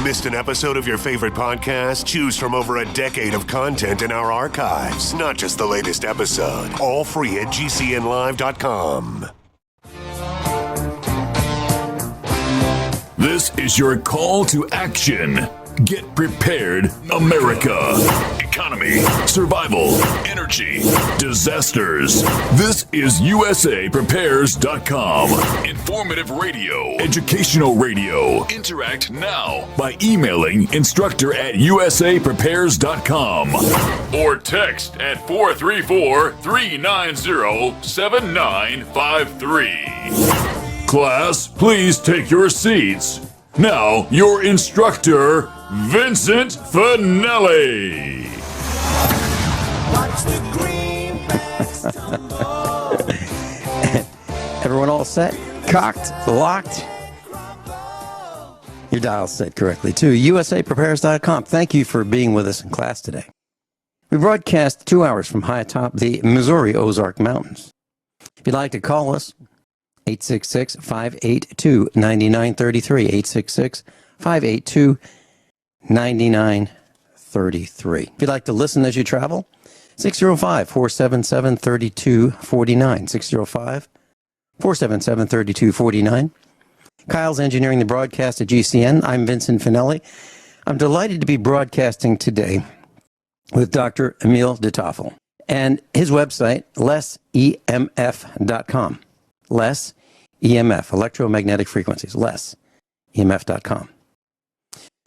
Missed an episode of your favorite podcast? Choose from over a decade of content in our archives, not just the latest episode. All free at gcnlive.com. This is your call to action. Get prepared, America. Economy, survival, energy, disasters. This is USAPrepares.com. Informative radio, educational radio. Interact now by emailing instructor@USAPrepares.com or text at 434-390-7953. Class, please take your seats. Now, your instructor, Vincent Finelli. Watch the greenbacks tumble. Everyone all set? Cocked? Locked? Your dial's set correctly, too. USAPrepares.com. Thank you for being with us in class today. We broadcast 2 hours from high atop the Missouri Ozark Mountains. If you'd like to call us, 866-582-9933. 866-582-9933. If you'd like to listen as you travel, 605-477-3249. 605-477-3249. Kyle's engineering the broadcast at GCN. I'm Vincent Finelli. I'm delighted to be broadcasting today with Dr. Emil de Toffel and his website, lessemf.com. Less EMF, electromagnetic frequencies, lessemf.com.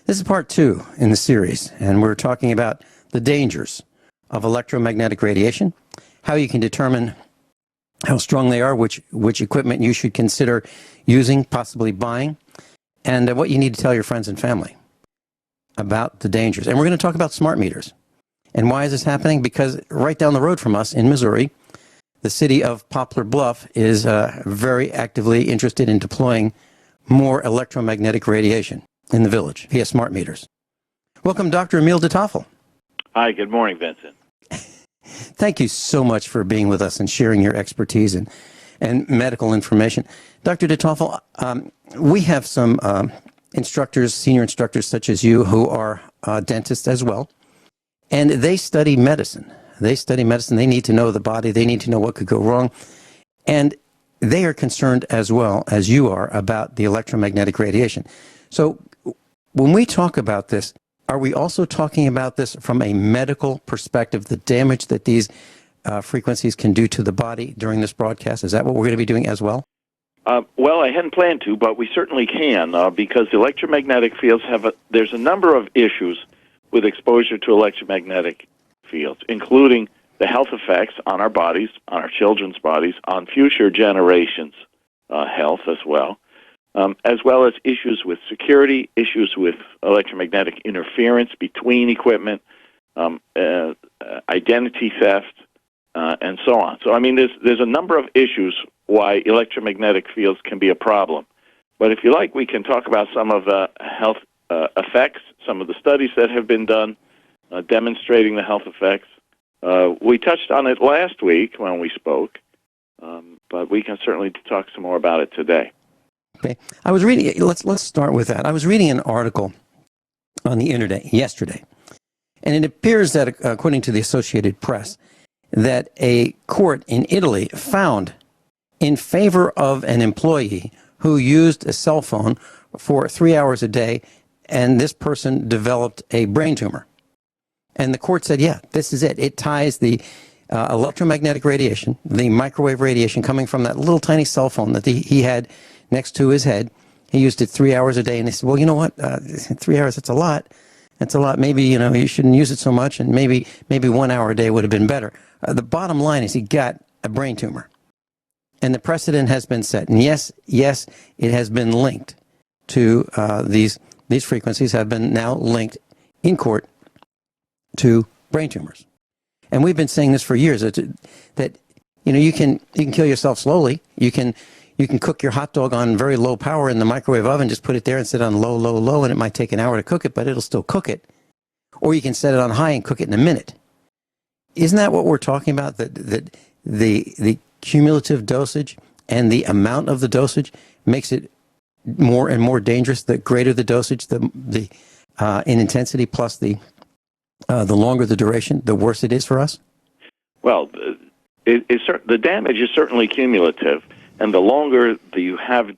This is part 2 in the series, and we're talking about the dangers of electromagnetic radiation, how you can determine how strong they are, which equipment you should consider using, possibly buying, and what you need to tell your friends and family about the dangers. And we're going to talk about smart meters. And why is this happening? Because right down the road from us in Missouri, the city of Poplar Bluff is very actively interested in deploying more electromagnetic radiation in the village via smart meters. Welcome, Dr. Emil de Toffel. Hi, good morning, Vincent. Thank you so much for being with us and sharing your expertise and medical information. Dr. de Toffel, we have some instructors, senior instructors such as you, who are dentists as well, and they study medicine. They study medicine. They need to know the body. They need to know what could go wrong. And they are concerned as well as you are about the electromagnetic radiation. So when we talk about this, are we also talking about this from a medical perspective, the damage that these frequencies can do to the body during this broadcast? Is that what we're going to be doing as well? Well, I hadn't planned to, but we certainly can, because electromagnetic fields there's a number of issues with exposure to electromagnetic fields, including the health effects on our bodies, on our children's bodies, on future generations' health as well as issues with security, issues with electromagnetic interference between equipment, identity theft, and so on. So, I mean, there's a number of issues why electromagnetic fields can be a problem. But if you like, we can talk about some of the health effects, some of the studies that have been done demonstrating the health effects. We touched on it last week when we spoke, but we can certainly talk some more about it today. Okay. I was reading, let's start with that. I was reading an article on the internet yesterday, and it appears that, according to the Associated Press, that a court in Italy found in favor of an employee who used a cell phone for 3 hours a day, and this person developed a brain tumor. And the court said, yeah, this is it. It ties the electromagnetic radiation, the microwave radiation coming from that little tiny cell phone that he had next to his head. He used it 3 hours a day, and they said, well, you know what? 3 hours, that's a lot. That's a lot. Maybe, you shouldn't use it so much, and maybe 1 hour a day would have been better. The bottom line is he got a brain tumor. And the precedent has been set. And yes, it has been linked to these frequencies have been now linked in court to brain tumors. And we've been saying this for years, that you can kill yourself slowly. You can cook your hot dog on very low power in the microwave oven, just put it there and set it on low, and it might take an hour to cook it, but it'll still cook it. Or you can set it on high and cook it in a minute. Isn't that what we're talking about? That the cumulative dosage and the amount of the dosage makes it more and more dangerous the greater the dosage, the in intensity plus the longer the duration, the worse it is for us? Well, the damage is certainly cumulative, and the longer that you have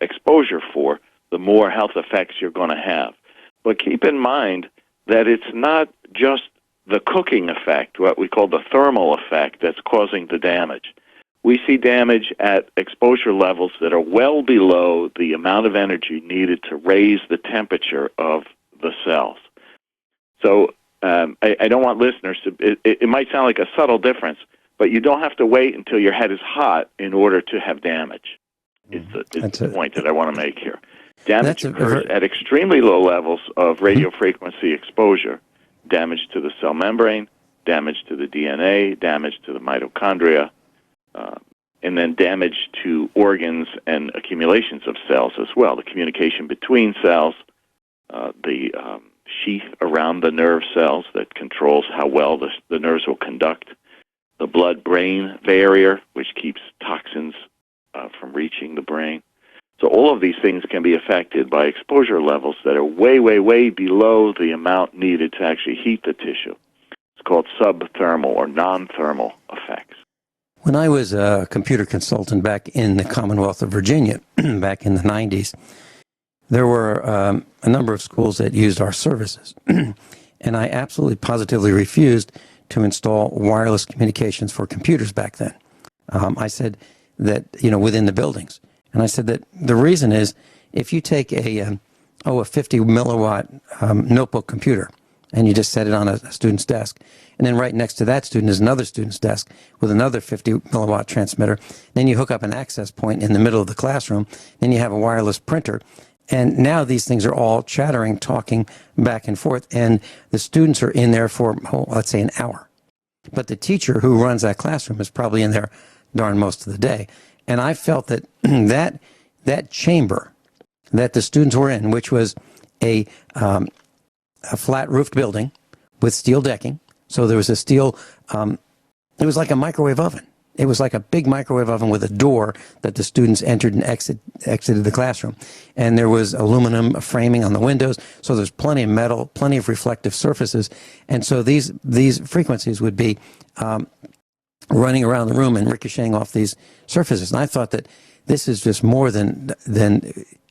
exposure for, the more health effects you're going to have. But keep in mind that it's not just the cooking effect, what we call the thermal effect, that's causing the damage. We see damage at exposure levels that are well below the amount of energy needed to raise the temperature of the cells. So I don't want listeners to, it might sound like a subtle difference, but you don't have to wait until your head is hot in order to have damage. Is the point that I want to make here. Damage occurs at extremely low levels of radio frequency exposure. Damage to the cell membrane, damage to the DNA, damage to the mitochondria, and then damage to organs and accumulations of cells as well. The communication between cells, the sheath around the nerve cells that controls how well the nerves will conduct, the blood-brain barrier, which keeps toxins from reaching the brain. So all of these things can be affected by exposure levels that are way, way, way below the amount needed to actually heat the tissue. It's called subthermal or non-thermal effects. When I was a computer consultant back in the Commonwealth of Virginia, back in the 90s, there were a number of schools that used our services. And I absolutely positively refused to install wireless communications for computers back then. I said that, within the buildings. And I said that the reason is if you take a 50 milliwatt notebook computer and you just set it on a student's desk, and then right next to that student is another student's desk with another 50 milliwatt transmitter, then you hook up an access point in the middle of the classroom, then you have a wireless printer, and now these things are all chattering, talking back and forth, and the students are in there for, let's say, an hour. But the teacher who runs that classroom is probably in there darn most of the day. And I felt that that chamber that the students were in, which was a flat-roofed building with steel decking, so there was a steel, it was like a microwave oven. It was like a big microwave oven with a door that the students entered and exited the classroom. And there was aluminum framing on the windows, so there's plenty of metal, plenty of reflective surfaces. And so these frequencies would be running around the room and ricocheting off these surfaces. And I thought that this is just more than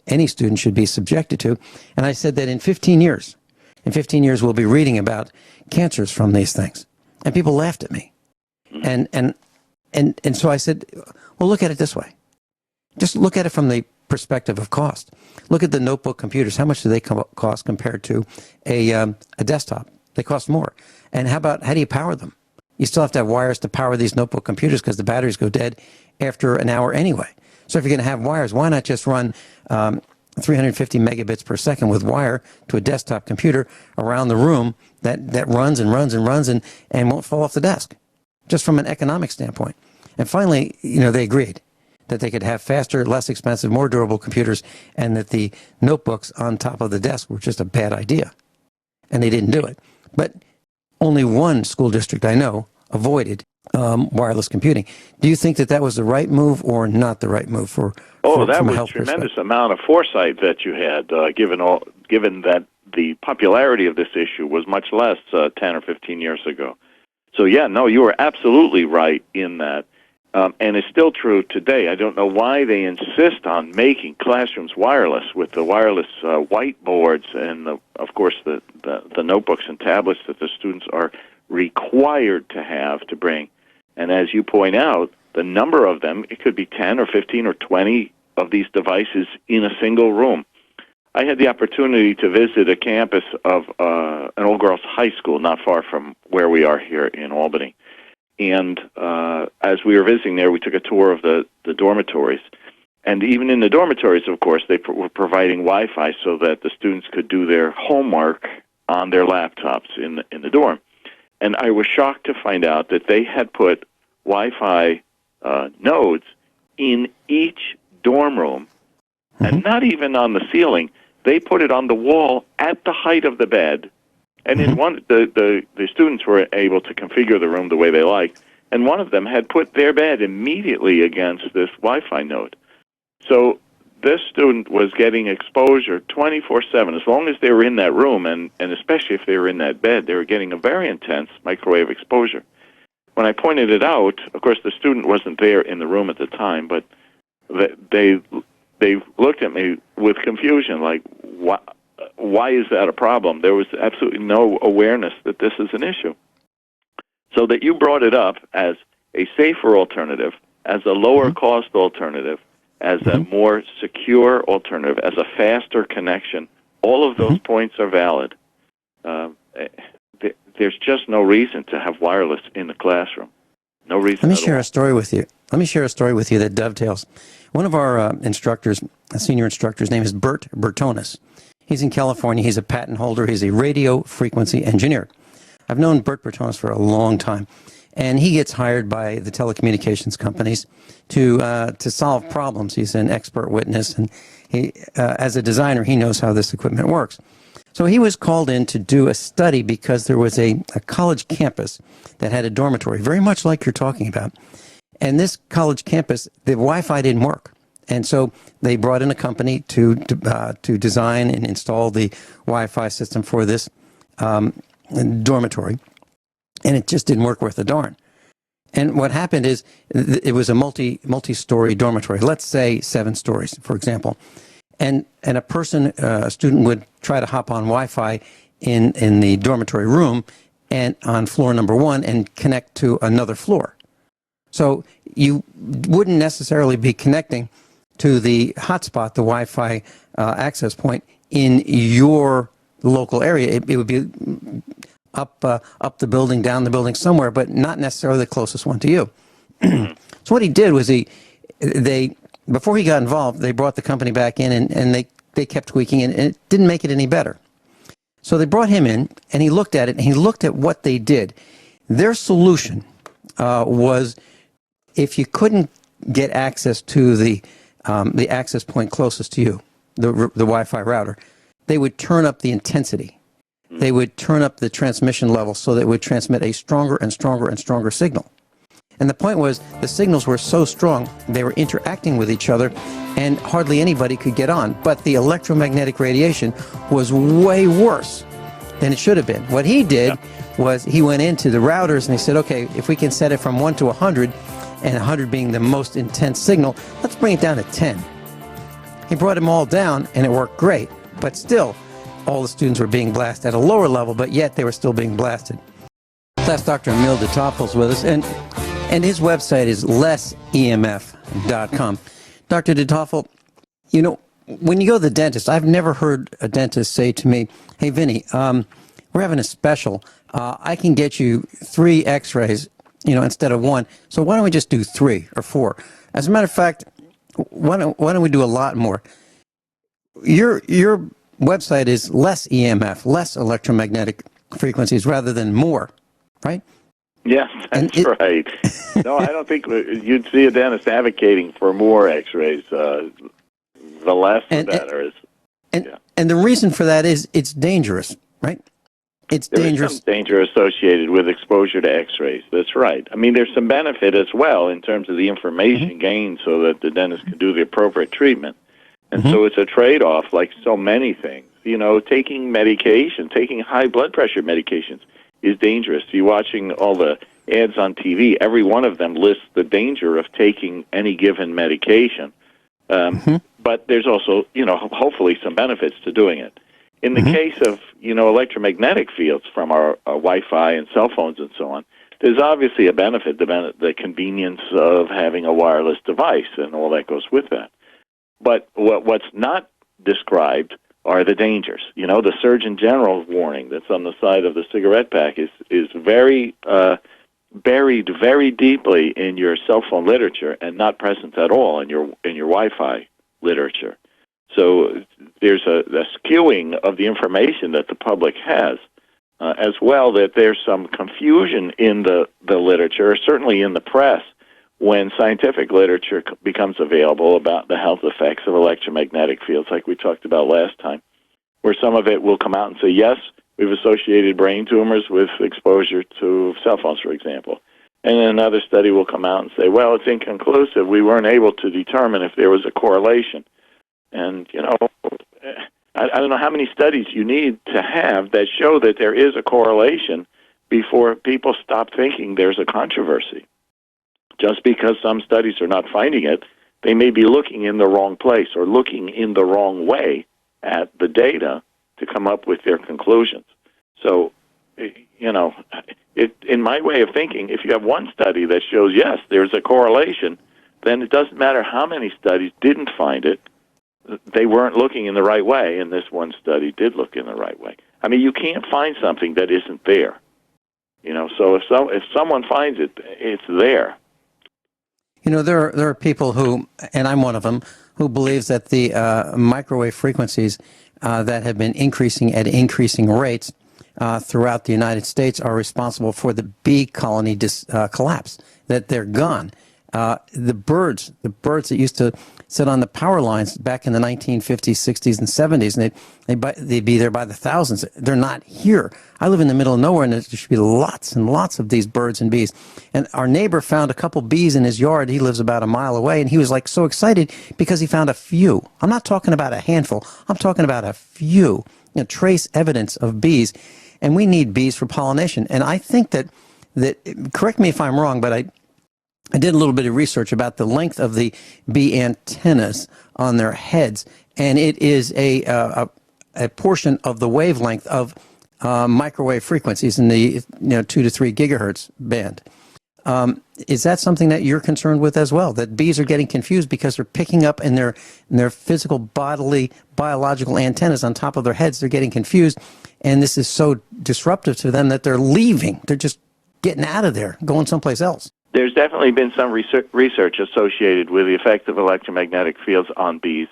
any student should be subjected to. And I said that in 15 years we'll be reading about cancers from these things. And people laughed at me. And so I said, well, look at it this way. Just look at it from the perspective of cost. Look at the notebook computers. How much do they cost compared to a desktop? They cost more. And how do you power them? You still have to have wires to power these notebook computers because the batteries go dead after an hour anyway. So if you're going to have wires, why not just run 350 megabits per second with wire to a desktop computer around the room that runs and runs and runs and won't fall off the desk, just from an economic standpoint. And finally, they agreed that they could have faster, less expensive, more durable computers, and that the notebooks on top of the desk were just a bad idea. And they didn't do it. But only one school district I know avoided wireless computing. Do you think that was the right move or not the right move that was a tremendous amount of foresight that you had, given that the popularity of this issue was much less 10 or 15 years ago. So, you were absolutely right in that. And it's still true today. I don't know why they insist on making classrooms wireless with the wireless whiteboards and, of course, the notebooks and tablets that the students are required to have to bring. And as you point out, the number of them, it could be 10 or 15 or 20 of these devices in a single room. I had the opportunity to visit a campus of an all-girls high school not far from where we are here in Albany. And as we were visiting there, we took a tour of the dormitories. And even in the dormitories, of course, they were providing Wi-Fi so that the students could do their homework on their laptops in the dorm. And I was shocked to find out that they had put Wi-Fi nodes in each dorm room, and not even on the ceiling. They put it on the wall at the height of the bed. And in one, the students were able to configure the room the way they liked, and one of them had put their bed immediately against this Wi-Fi node. So this student was getting exposure 24/7. As long as they were in that room, and especially if they were in that bed, they were getting a very intense microwave exposure. When I pointed it out, of course, the student wasn't there in the room at the time, but they looked at me with confusion, like, why is that a problem? There was absolutely no awareness that this is an issue. So that you brought it up as a safer alternative, as a lower-cost alternative, as a more secure alternative, as a faster connection, all of those points are valid. There's just no reason to have wireless in the classroom. No reason. Let me share a story with you. Let me share a story with you that dovetails. One of our instructors, a senior instructor, his name is Bert Bertonis. He's in California. He's a patent holder. He's a radio frequency engineer. I've known Bert Bertonis for a long time, and he gets hired by the telecommunications companies to solve problems. He's an expert witness, and he, as a designer, he knows how this equipment works. So he was called in to do a study because there was a college campus that had a dormitory, very much like you're talking about. And this college campus, the Wi-Fi didn't work. And so they brought in a company to design and install the Wi-Fi system for this dormitory. And it just didn't work worth a darn. And what happened is it was a multi-story dormitory, let's say 7 stories, for example. And a student would try to hop on Wi-Fi in the dormitory room and on floor number 1 and connect to another floor. So you wouldn't necessarily be connecting to the hotspot, the Wi-Fi access point in your local area. It would be up the building, down the building, somewhere, but not necessarily the closest one to you. So what he did was before he got involved, they brought the company back in and they kept tweaking it, and it didn't make it any better. So they brought him in, and he looked at it, and he looked at what they did. Their solution was, if you couldn't get access to the access point closest to you, the Wi-Fi router, they would turn up the intensity. They would turn up the transmission level so that it would transmit a stronger and stronger and stronger signal. And the point was, the signals were so strong, they were interacting with each other, and hardly anybody could get on. But the electromagnetic radiation was way worse than it should have been. What he did was he went into the routers and he said, okay, if we can set it from 1 to 100, and 100 being the most intense signal, let's bring it down to 10. He brought them all down, and it worked great. But still, all the students were being blasted at a lower level, but yet they were still being blasted. That's Dr. Emil de Toffel's with us, and his website is lessemf.com. Dr. de Toffel, you know, when you go to the dentist, I've never heard a dentist say to me, hey, Vinny, we're having a special. I can get you 3 x-rays, instead of 1. So why don't we just do 3 or 4? As a matter of fact, why don't we do a lot more? Your website is less EMF, less electromagnetic frequencies rather than more, right? Yes, that's right. No, I don't think you'd see a dentist advocating for more x-rays. The less the better. And the reason for that is it's dangerous, right? It's dangerous. There's some danger associated with exposure to x-rays. That's right. I mean, there's some benefit as well in terms of the information gained so that the dentist can do the appropriate treatment. And so it's a trade-off like so many things. Taking medication, taking high blood pressure medications is dangerous. You're watching all the ads on TV. Every one of them lists the danger of taking any given medication. But there's also, hopefully some benefits to doing it. In the case of, electromagnetic fields from our Wi-Fi and cell phones and so on, there's obviously a benefit, the convenience of having a wireless device and all that goes with that. But what's not described are the dangers. The Surgeon General's warning that's on the side of the cigarette pack is very buried very deeply in your cell phone literature and not present at all in your Wi-Fi literature. So there's a skewing of the information that the public has, as well that there's some confusion in the literature, certainly in the press, when scientific literature becomes available about the health effects of electromagnetic fields, like we talked about last time, where some of it will come out and say, yes, we've associated brain tumors with exposure to cell phones, for example. And then another study will come out and say, well, it's inconclusive. We weren't able to determine if there was a correlation. And, I don't know how many studies you need to have that show that there is a correlation before people stop thinking there's a controversy. Just because some studies are not finding it, they may be looking in the wrong place or looking in the wrong way at the data to come up with their conclusions. So, in my way of thinking, if you have one study that shows, yes, there's a correlation, then it doesn't matter how many studies didn't find it. They weren't looking in the right way, and this one study did look in the right way. I mean, you can't find something that isn't there. So if someone finds it, it's there. There are people who, and I'm one of them, who believes that the microwave frequencies that have been increasing at increasing rates throughout the United States are responsible for the bee colony collapse, that they're gone. The birds that used to sit on the power lines back in the 1950s, 60s, and 70s, and they'd be there by the thousands. They're not here. I live in the middle of nowhere, and there should be lots and lots of these birds and bees. And our neighbor found a couple bees in his yard. He lives about a mile away, and he was like so excited because he found a few. I'm not talking about a handful. I'm talking about a few, trace evidence of bees. And we need bees for pollination. And I think that correct me if I'm wrong, but I did a little bit of research about the length of the bee antennas on their heads, and it is a portion of the wavelength of microwave frequencies in the 2 to 3 gigahertz band. Is that something that you're concerned with as well? That bees are getting confused because they're picking up in their physical, biological antennas on top of their heads. They're getting confused, and this is so disruptive to them that they're leaving. They're just getting out of there, going someplace else. There's definitely been some research associated with the effect of electromagnetic fields on bees.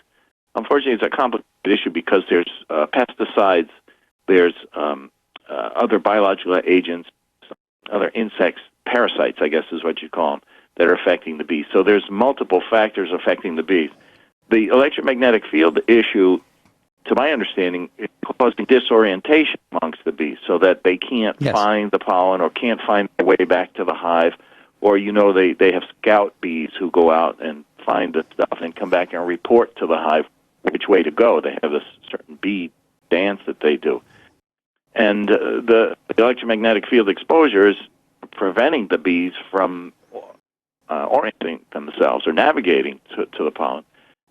Unfortunately, it's a complicated issue because there's pesticides, there's other biological agents, other insects, parasites, I guess is what you call them, that are affecting the bees. So there's multiple factors affecting the bees. The electromagnetic field issue, to my understanding, is causing disorientation amongst the bees so that they can't find the pollen or can't find their way back to the hive. Or, they have scout bees who go out and find the stuff and come back and report to the hive which way to go. They have this certain bee dance that they do. And the electromagnetic field exposure is preventing the bees from orienting themselves or navigating to the pollen.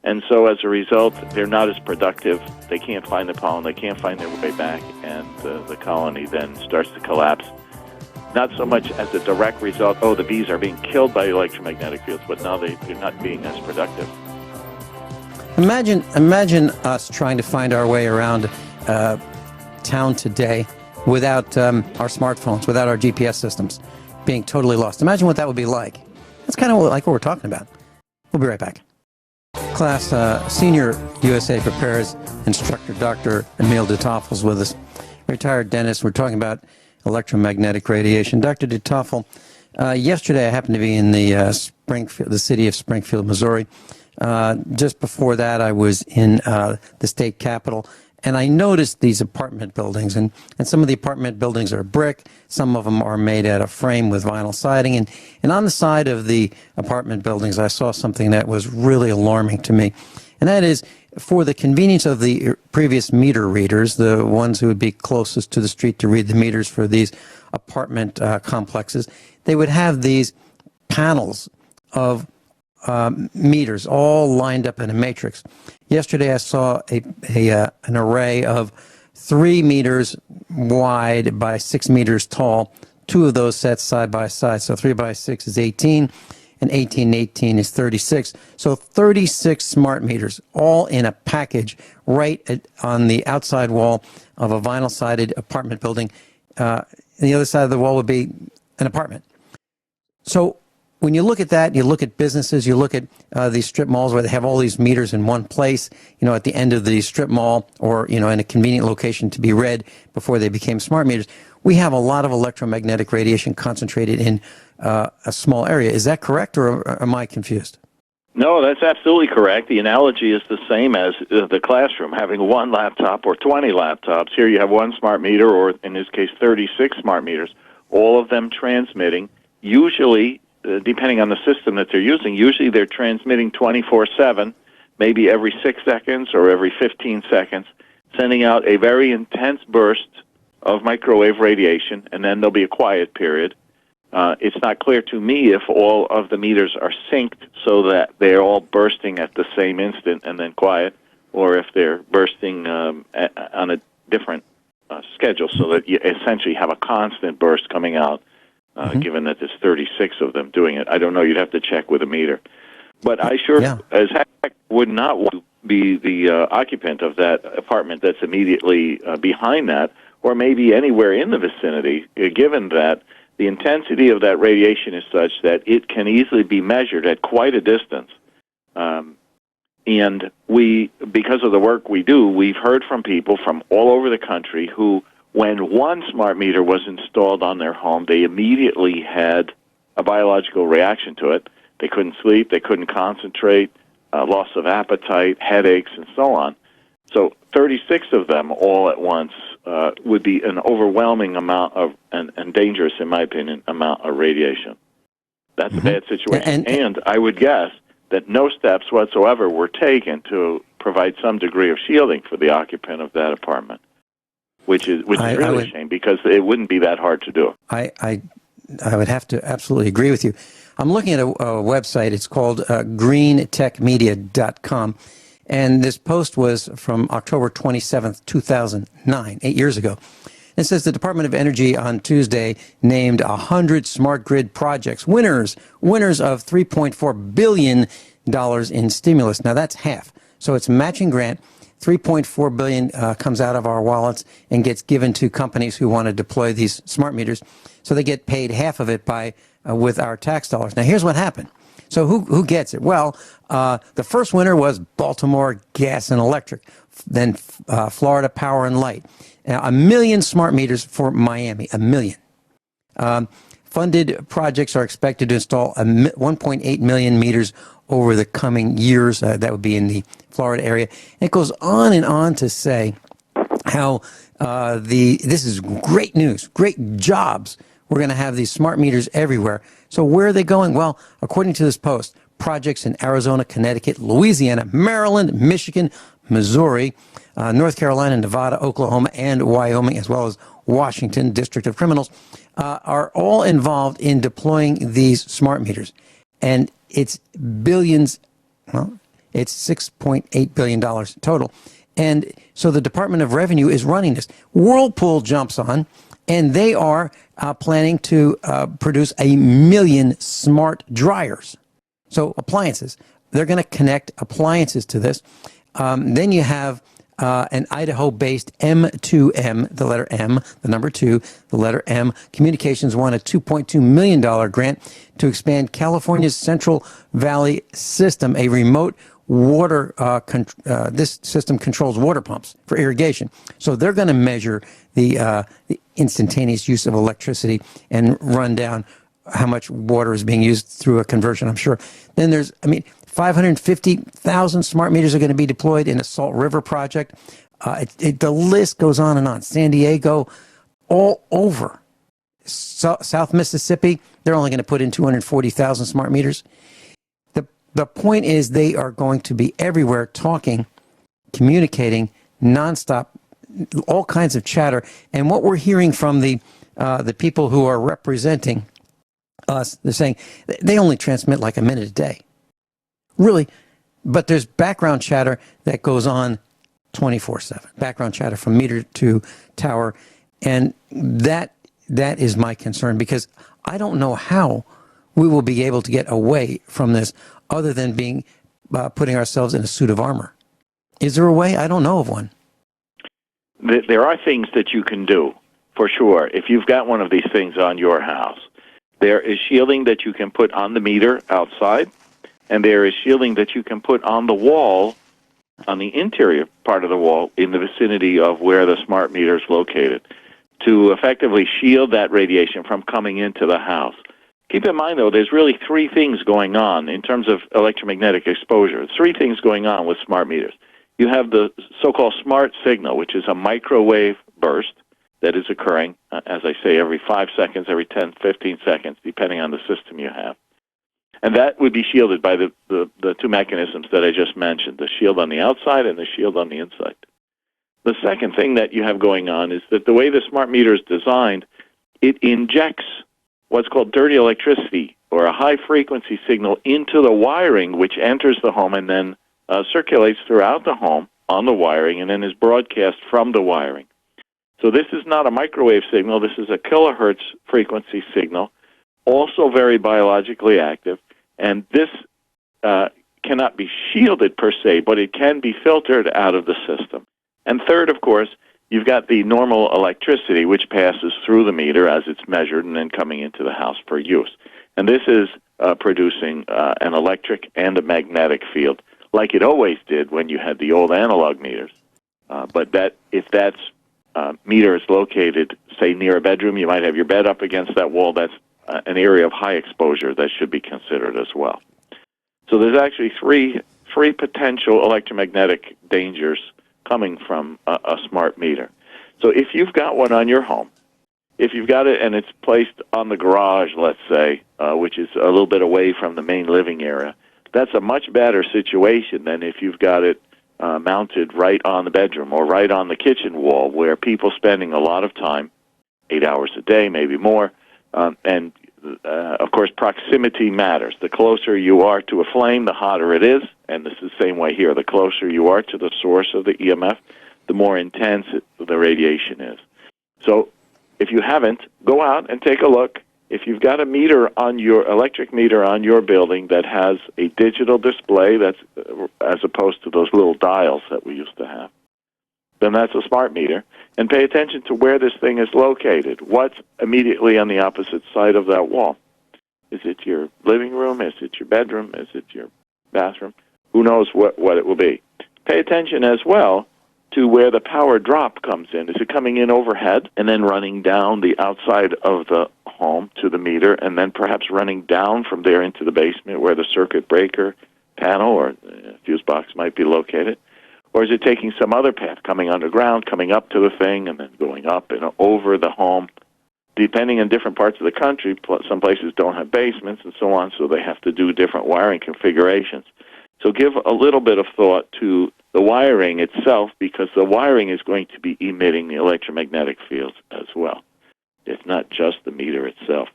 And so as a result, they're not as productive. They can't find the pollen. They can't find their way back. And the colony then starts to collapse. Not so much as a direct result, the bees are being killed by electromagnetic fields, but now they're not being as productive. Imagine us trying to find our way around town today without our smartphones, without our GPS systems, being totally lost. Imagine what that would be like. That's kind of like what we're talking about. We'll be right back. Class, Senior USA Prepares Instructor Dr. Emil de Toffel's with us. Retired dentist. We're talking about electromagnetic radiation. Dr. de Toffel, yesterday I happened to be in the city of Springfield, Missouri. Just before that, I was in the state capitol, and I noticed these apartment buildings, and some of the apartment buildings are brick, some of them are made out of frame with vinyl siding, and on the side of the apartment buildings, I saw something that was really alarming to me, and that is, for the convenience of the previous meter readers, the ones who would be closest to the street to read the meters for these apartment complexes, they would have these panels of meters all lined up in a matrix. Yesterday I saw an array of 3 meters wide by 6 meters tall, 2 of those sets side by side. So 3 by 6 is 18, and 18 and 18 is 36. So 36 smart meters, all in a package right on the outside wall of a vinyl-sided apartment building. And the other side of the wall would be an apartment. So when you look at that, you look at businesses, you look at these strip malls where they have all these meters in one place, at the end of the strip mall or, in a convenient location to be read before they became smart meters. We have a lot of electromagnetic radiation concentrated in a small area. Is that correct, or am I confused? No, that's absolutely correct. The analogy is the same as the classroom, having 1 laptop or 20 laptops. Here you have 1 smart meter, or in this case 36 smart meters, all of them transmitting, usually, depending on the system that they're using, usually they're transmitting 24/7. maybe every 6 seconds or every 15 seconds, sending out a very intense burst of microwave radiation, and then there'll be a quiet period. It's not clear to me if all of the meters are synced so that they're all bursting at the same instant and then quiet, or if they're bursting on a different schedule so that you essentially have a constant burst coming out, given that there's 36 of them doing it. I don't know. You'd have to check with a meter. But I sure as heck would not want to be the occupant of that apartment that's immediately behind that, or maybe anywhere in the vicinity, given that the intensity of that radiation is such that it can easily be measured at quite a distance. And we, because of the work we do, we've heard from people from all over the country who, when one smart meter was installed on their home, they immediately had a biological reaction to it. They couldn't sleep, they couldn't concentrate, loss of appetite, headaches, and so on. So 36 of them all at once would be an overwhelming amount of, and dangerous, in my opinion, amount of radiation. That's a bad situation. And I would guess that no steps whatsoever were taken to provide some degree of shielding for the occupant of that apartment, which is really a shame, because it wouldn't be that hard to do. I would have to absolutely agree with you. I'm looking at a website. It's called greentechmedia.com. And this post was from October 27th, 2009, 8 years ago. It says the Department of Energy on Tuesday named 100 smart grid projects winners of $3.4 billion in stimulus. Now, that's half. So it's a matching grant. $3.4 billion comes out of our wallets and gets given to companies who want to deploy these smart meters. So they get paid half of it with our tax dollars. Now, here's what happened. So who gets it? Well, the first winner was Baltimore Gas and Electric, then Florida Power and Light. Now, 1 million smart meters for Miami, 1 million. Funded projects are expected to install 1.8 million meters over the coming years. That would be in the Florida area. And it goes on and on to say how this is great news, great jobs. We're going to have these smart meters everywhere. So where are they going? Well, according to this post, projects in Arizona, Connecticut, Louisiana, Maryland, Michigan, Missouri, North Carolina, Nevada, Oklahoma, and Wyoming, as well as Washington, District of Criminals, are all involved in deploying these smart meters. And it's billions, well, it's $6.8 billion total. And so the Department of Revenue is running this. Whirlpool jumps on, and they are planning to produce 1 million smart dryers. So appliances. They're going to connect appliances to this. Then you have an Idaho-based M2M, the letter M, the number 2, the letter M. Communications won a $2.2 million grant to expand California's Central Valley system, a remote water, this system controls water pumps for irrigation. So they're going to measure the instantaneous use of electricity and run down how much water is being used through a conversion, I'm sure. Then there's, 550,000 smart meters are going to be deployed in a Salt River project. The list goes on and on. San Diego, all over. South Mississippi, they're only going to put in 240,000 smart meters. The point is they are going to be everywhere talking, communicating, nonstop, all kinds of chatter. And what we're hearing from the people who are representing us, they're saying they only transmit like a minute a day. Really, but there's background chatter that goes on 24/7. Background chatter from meter to tower. And that is my concern, because I don't know how we will be able to get away from this other than being putting ourselves in a suit of armor. Is there a way? I don't know of one. There are things that you can do, for sure. If you've got one of these things on your house, there is shielding that you can put on the meter outside, and there is shielding that you can put on the wall, on the interior part of the wall, in the vicinity of where the smart meter is located, to effectively shield that radiation from coming into the house. Keep in mind, though, there's really 3 things going on in terms of electromagnetic exposure. 3 things going on with smart meters. You have the so-called smart signal, which is a microwave burst that is occurring, as I say, every 5 seconds, every 10, 15 seconds, depending on the system you have. And that would be shielded by the two mechanisms that I just mentioned, the shield on the outside and the shield on the inside. The second thing that you have going on is that the way the smart meter is designed, it injects what's called dirty electricity or a high-frequency signal into the wiring, which enters the home and then circulates throughout the home on the wiring and then is broadcast from the wiring. So this is not a microwave signal. This is a kilohertz frequency signal, also very biologically active, and this cannot be shielded per se, but it can be filtered out of the system. And third, of course, you've got the normal electricity, which passes through the meter as it's measured and then coming into the house for use. And this is producing an electric and a magnetic field, like it always did when you had the old analog meters. But that if that meter is located, say, near a bedroom, you might have your bed up against that wall. That's an area of high exposure that should be considered as well. So there's actually three potential electromagnetic dangers coming from a smart meter. So if you've got one on your home, if you've got it and it's placed on the garage, let's say, which is a little bit away from the main living area, that's a much better situation than if you've got it mounted right on the bedroom or right on the kitchen wall, where people spending a lot of time, 8 hours a day, maybe more, and of course proximity matters. The closer you are to a flame, the hotter it is, and this is the same way here. The closer you are to the source of the EMF, the more intense the radiation is. So if you haven't, go out and take a look. If you've got a meter on your electric meter on your building that has a digital display, that's as opposed to those little dials that we used to have, then that's a smart meter. And pay attention to where this thing is located. What's immediately on the opposite side of that wall? Is it your living room? Is it your bedroom? Is it your bathroom? Who knows what it will be. Pay attention as well to where the power drop comes in. Is it coming in overhead and then running down the outside of the home to the meter and then perhaps running down from there into the basement where the circuit breaker panel or fuse box might be located? Or is it taking some other path, coming underground, coming up to the thing, and then going up and over the home? Depending on different parts of the country, some places don't have basements and so on, so they have to do different wiring configurations. So give a little bit of thought to the wiring itself, because the wiring is going to be emitting the electromagnetic fields as well. It's not just the meter itself.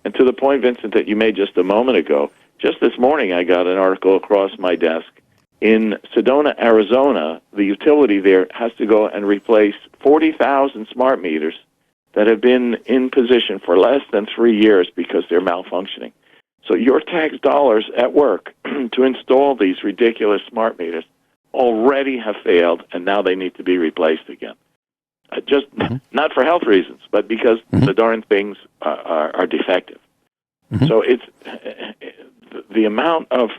And to the point, Vincent, that you made just a moment ago, just this morning I got an article across my desk. In Sedona, Arizona, the utility there has to go and replace 40,000 smart meters that have been in position for less than 3 years because they're malfunctioning. So your tax dollars at work to install these ridiculous smart meters already have failed, and now they need to be replaced again. Just not for health reasons, but because the darn things are defective. So it's the amount of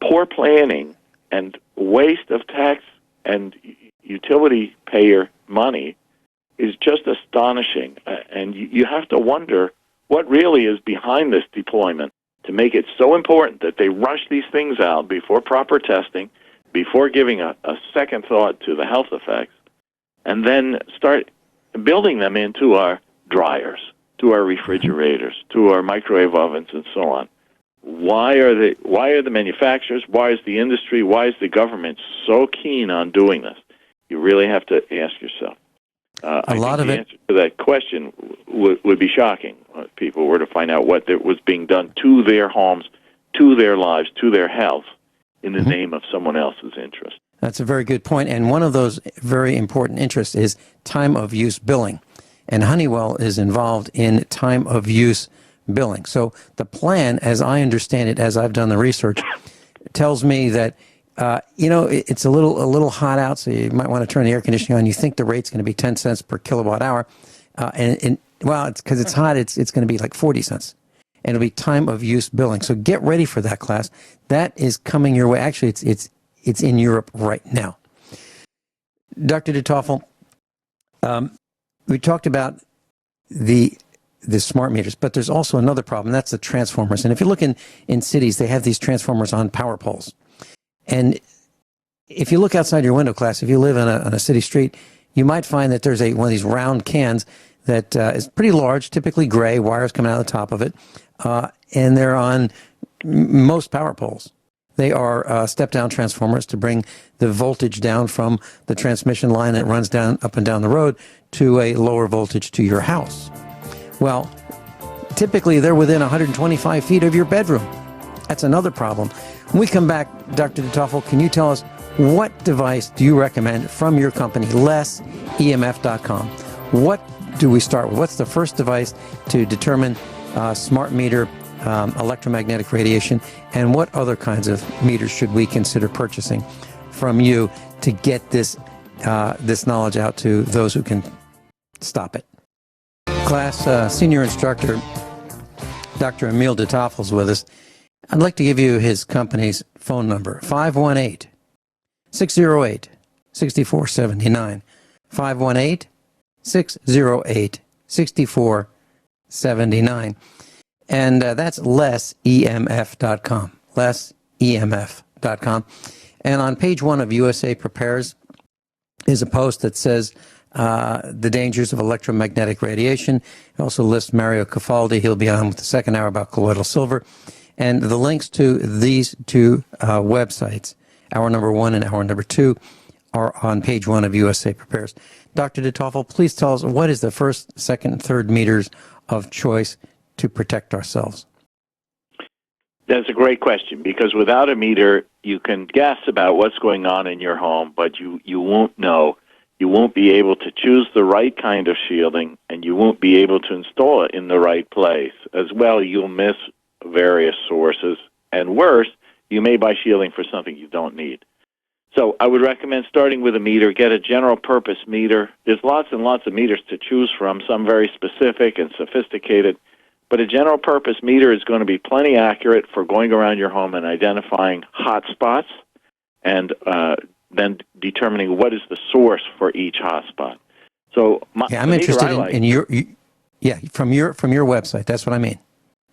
poor planning and waste of tax and utility payer money is just astonishing. And you have to wonder what really is behind this deployment to make it so important that they rush these things out before proper testing, before giving a second thought to the health effects, and then start building them into our dryers, to our refrigerators, to our microwave ovens, and so on. Why are the manufacturers, why is the industry, why is the government so keen on doing this? You really have to ask yourself. I think the answer to that question would be shocking if people were to find out what was being done to their homes, to their lives, to their health in the name of someone else's interest. That's a very good point. And one of those very important interests is time of use billing. And Honeywell is involved in time of use billing. So the plan, as I understand it, as I've done the research, tells me that it's a little hot out, so you might want to turn the air conditioning on. You think the rate's going to be 10 cents per kilowatt hour, it's because it's hot. It's going to be like 40 cents, and it'll be time of use billing. So get ready for that, class. That is coming your way. Actually, it's in Europe right now. Dr. DeToffel, we talked about the smart meters, but there's also another problem. That's the transformers. And if you look in cities, they have these transformers on power poles. And if you look outside your window, class, if you live on a city street, you might find that there's one of these round cans that is pretty large, typically gray, wires coming out of the top of it, and they're on most power poles. They are step-down transformers to bring the voltage down from the transmission line that runs down up and down the road to a lower voltage to your house. Well, typically they're within 125 feet of your bedroom. That's another problem. When we come back, Dr. DeToffel, can you tell us what device do you recommend from your company, lessemf.com? What do we start with? What's the first device to determine smart meter electromagnetic radiation, and what other kinds of meters should we consider purchasing from you to get this knowledge out to those who can stop it? Class senior instructor Dr. Emil DeToffel is with us. I'd like to give you his company's phone number, 518-608-6479, 518-608-6479. And that's lessemf.com, lessemf.com. And on page 1 of USA Prepares is a post that says the dangers of electromagnetic radiation. It also lists Mario Cafaldi. He'll be on with the second hour about colloidal silver. And the links to these two websites, hour number 1 and hour number 2, are on page 1 of USA Prepares. Dr. DeToffel, please tell us, what is the first, second, and third meters of choice to protect ourselves? That's a great question, because without a meter, you can guess about what's going on in your home, but you won't know. You won't be able to choose the right kind of shielding, and you won't be able to install it in the right place. As well, you'll miss various sources, and worse, you may buy shielding for something you don't need. So I would recommend starting with a meter. Get a general purpose meter. There's lots and lots of meters to choose from, some very specific and sophisticated, but a general purpose meter is going to be plenty accurate for going around your home and identifying hot spots, and then determining what is the source for each hot spot. So I'm interested in your from your website. That's what I mean.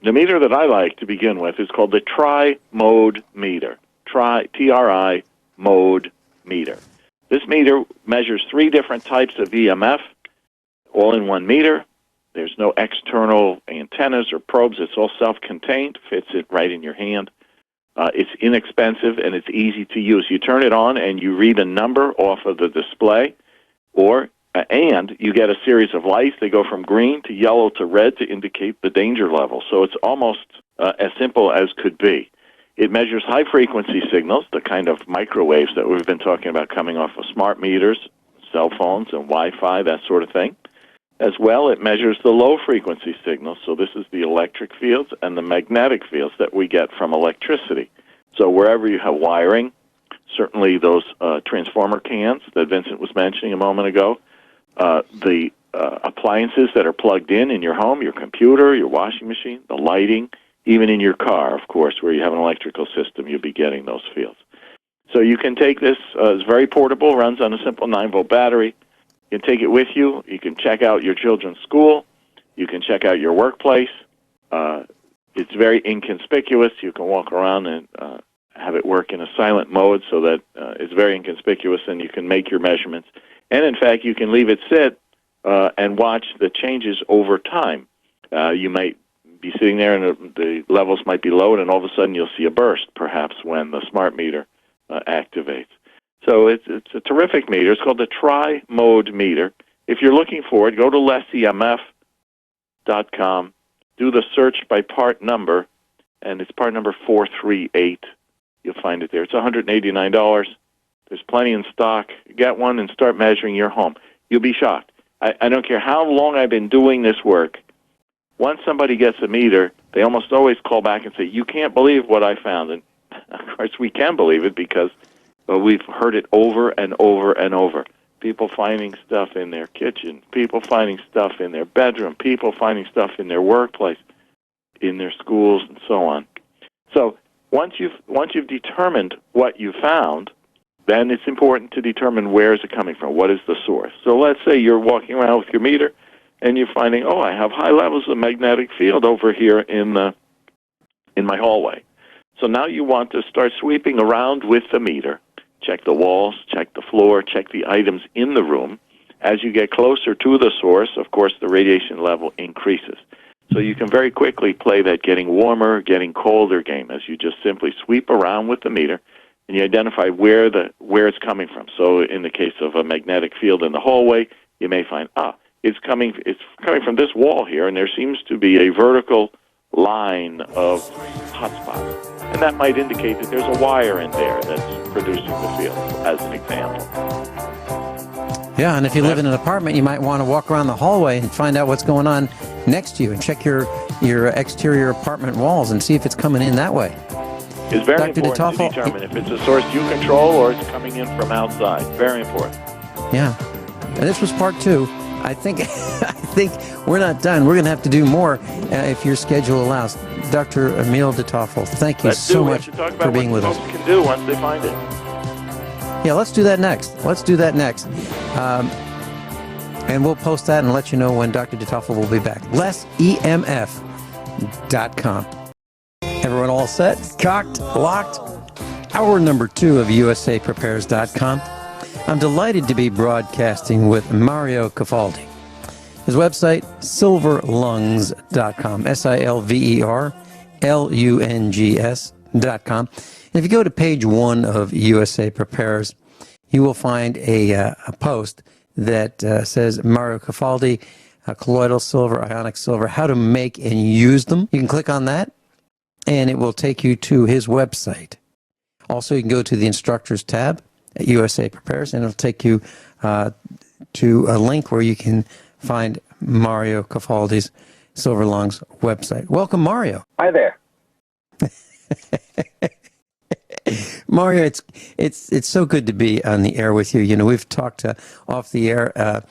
The meter that I like to begin with is called the tri-mode meter. TRI mode meter. This meter measures 3 different types of EMF, all in one meter. There's no external antennas or probes. It's all self-contained, fits it right in your hand. It's inexpensive, and it's easy to use. You turn it on, and you read a number off of the display, and you get a series of lights. They go from green to yellow to red to indicate the danger level. So it's almost as simple as could be. It measures high-frequency signals, the kind of microwaves that we've been talking about coming off of smart meters, cell phones, and Wi-Fi, that sort of thing. As well, it measures the low-frequency signals, so this is the electric fields and the magnetic fields that we get from electricity. So wherever you have wiring, certainly those transformer cans that Vincent was mentioning a moment ago, the appliances that are plugged in your home, your computer, your washing machine, the lighting, even in your car, of course, where you have an electrical system, you'll be getting those fields. So you can take this, it's very portable, runs on a simple 9-volt battery. You can take it with you. You can check out your children's school. You can check out your workplace. It's very inconspicuous. You can walk around and have it work in a silent mode so that it's very inconspicuous, and you can make your measurements. And, in fact, you can leave it sit and watch the changes over time. You might be sitting there, and the levels might be low, and all of a sudden you'll see a burst, perhaps, when the smart meter activates. So it's a terrific meter. It's called the tri-mode meter. If you're looking for it, go to lessemf.com, do the search by part number, and it's part number 438. You'll find it there. It's $189. There's plenty in stock. Get one and start measuring your home. You'll be shocked. I don't care how long I've been doing this work. Once somebody gets a meter, they almost always call back and say, "You can't believe what I found." And, of course, we can believe it because we've heard it over and over and over. People finding stuff in their kitchen, people finding stuff in their bedroom, people finding stuff in their workplace, in their schools, and so on. So once you've determined what you found, then it's important to determine where is it coming from. What is the source? So let's say you're walking around with your meter, and you're finding, I have high levels of magnetic field over here in my hallway. So now you want to start sweeping around with the meter. Check the walls, check the floor, check the items in the room. As you get closer to the source, of course, the radiation level increases. So you can very quickly play that getting warmer, getting colder game as you just simply sweep around with the meter and you identify where it's coming from. So in the case of a magnetic field in the hallway, you may find, it's coming from this wall here, and there seems to be a vertical line of hotspots. And that might indicate that there's a wire in there that's producing the field, as an example. Yeah, and if you live in an apartment, you might want to walk around the hallway and find out what's going on next to you and check your exterior apartment walls and see if it's coming in that way. It's very Dr. important to determine if it's a source you control or it's coming in from outside. Very important. Yeah. And this was part 2. I think we're not done. We're going to have to do more if your schedule allows. Dr. Emil de Toffel, thank you so much for being with us. What folks can do once they find it. Yeah, let's do that next. And we'll post that and let you know when Dr. de Toffel will be back. LessEMF.com. Everyone all set? Cocked? Locked? Hour number 2 of USAPrepares.com. I'm delighted to be broadcasting with Mario Cafaldi. His website, silverlungs.com, SILVERLUNGS.com. And if you go to page 1 of USA Prepares, you will find a post that says Mario Cafaldi, colloidal silver, ionic silver, how to make and use them. You can click on that, and it will take you to his website. Also, you can go to the instructors tab at USA Prepares, and it'll take you to a link where you can find Mario Cafaldi's Silver Lungs website. Welcome, Mario. Hi there. Mario, it's so good to be on the air with you. You know, we've talked off the air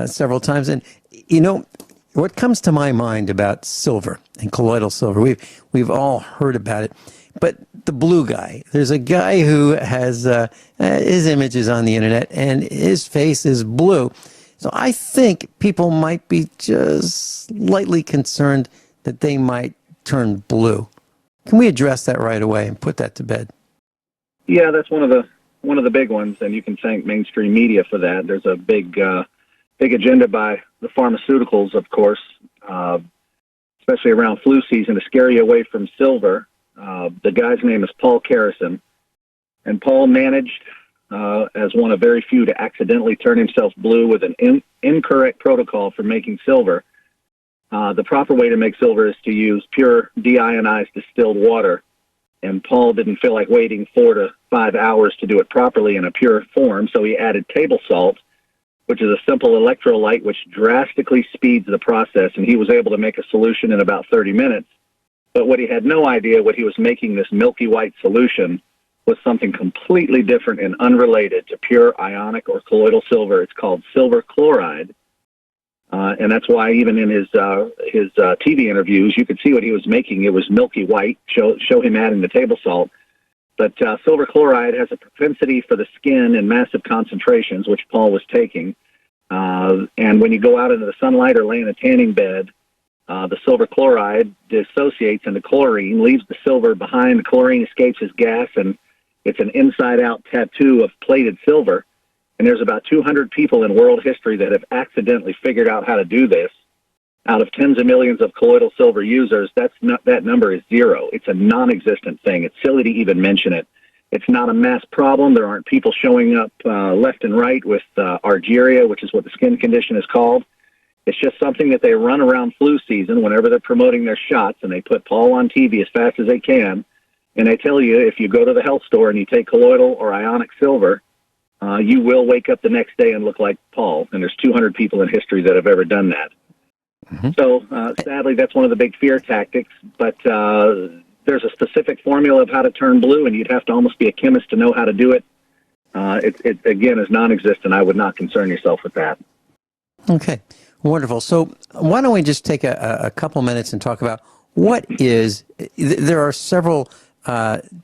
several times, and you know what comes to my mind about silver and colloidal silver. We've all heard about it, but the blue guy. There's a guy who has his images on the internet, and his face is blue. So I think people might be just slightly concerned that they might turn blue. Can we address that right away and put that to bed? Yeah, that's one of the big ones, and you can thank mainstream media for that. There's a big agenda by the pharmaceuticals, of course, especially around flu season, to scare you away from silver. The guy's name is Paul Carrison, and Paul managed, as one of very few, to accidentally turn himself blue with an incorrect protocol for making silver. The proper way to make silver is to use pure deionized distilled water, and Paul didn't feel like waiting 4 to 5 hours to do it properly in a pure form, so he added table salt, which is a simple electrolyte which drastically speeds the process, and he was able to make a solution in about 30 minutes. But what he had no idea, what he was making this milky white solution was something completely different and unrelated to pure ionic or colloidal silver. It's called silver chloride. And that's why even in his TV interviews, you could see what he was making. It was milky white, show him adding the table salt. But silver chloride has a propensity for the skin in massive concentrations, which Paul was taking. And when you go out into the sunlight or lay in a tanning bed, the silver chloride dissociates into chlorine, leaves the silver behind. The chlorine escapes as gas, and it's an inside-out tattoo of plated silver. And there's about 200 people in world history that have accidentally figured out how to do this. Out of tens of millions of colloidal silver users, that number is 0. It's a non-existent thing. It's silly to even mention it. It's not a mass problem. There aren't people showing up left and right with argyria, which is what the skin condition is called. It's just something that they run around flu season whenever they're promoting their shots, and they put Paul on TV as fast as they can. And they tell you if you go to the health store and you take colloidal or ionic silver, you will wake up the next day and look like Paul. And there's 200 people in history that have ever done that. Mm-hmm. So sadly, that's one of the big fear tactics. But there's a specific formula of how to turn blue, and you'd have to almost be a chemist to know how to do it. It again, is non-existent. I would not concern yourself with that. Okay, wonderful. So why don't we just take a couple minutes and talk about what is, there are several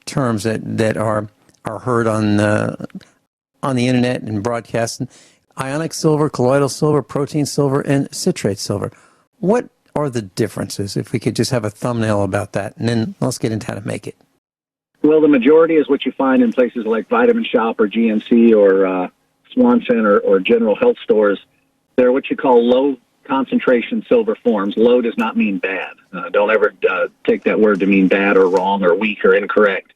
terms that are heard on the internet and broadcasting: ionic silver, colloidal silver, protein silver, and citrate silver. What are the differences, if we could just have a thumbnail about that, and then let's get into how to make it? Well, the majority is what you find in places like Vitamin Shop or GNC or Swanson or General Health stores. They're what you call low concentration silver forms. Low does not mean bad. Don't ever take that word to mean bad or wrong or weak or incorrect.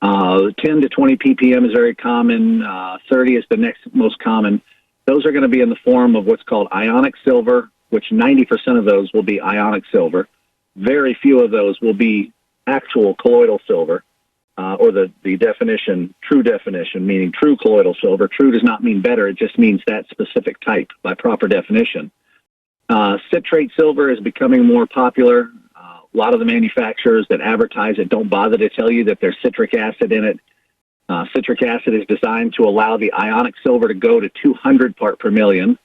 10 to 20 ppm is very common. 30 is the next most common. Those are going to be in the form of what's called ionic silver, which 90% of those will be ionic silver. Very few of those will be actual colloidal silver, or the definition, true definition, meaning true colloidal silver. True does not mean better. It just means that specific type by proper definition. Citrate silver is becoming more popular. A lot of the manufacturers that advertise it don't bother to tell you that there's citric acid in it. Citric acid is designed to allow the ionic silver to go to 200 part per million.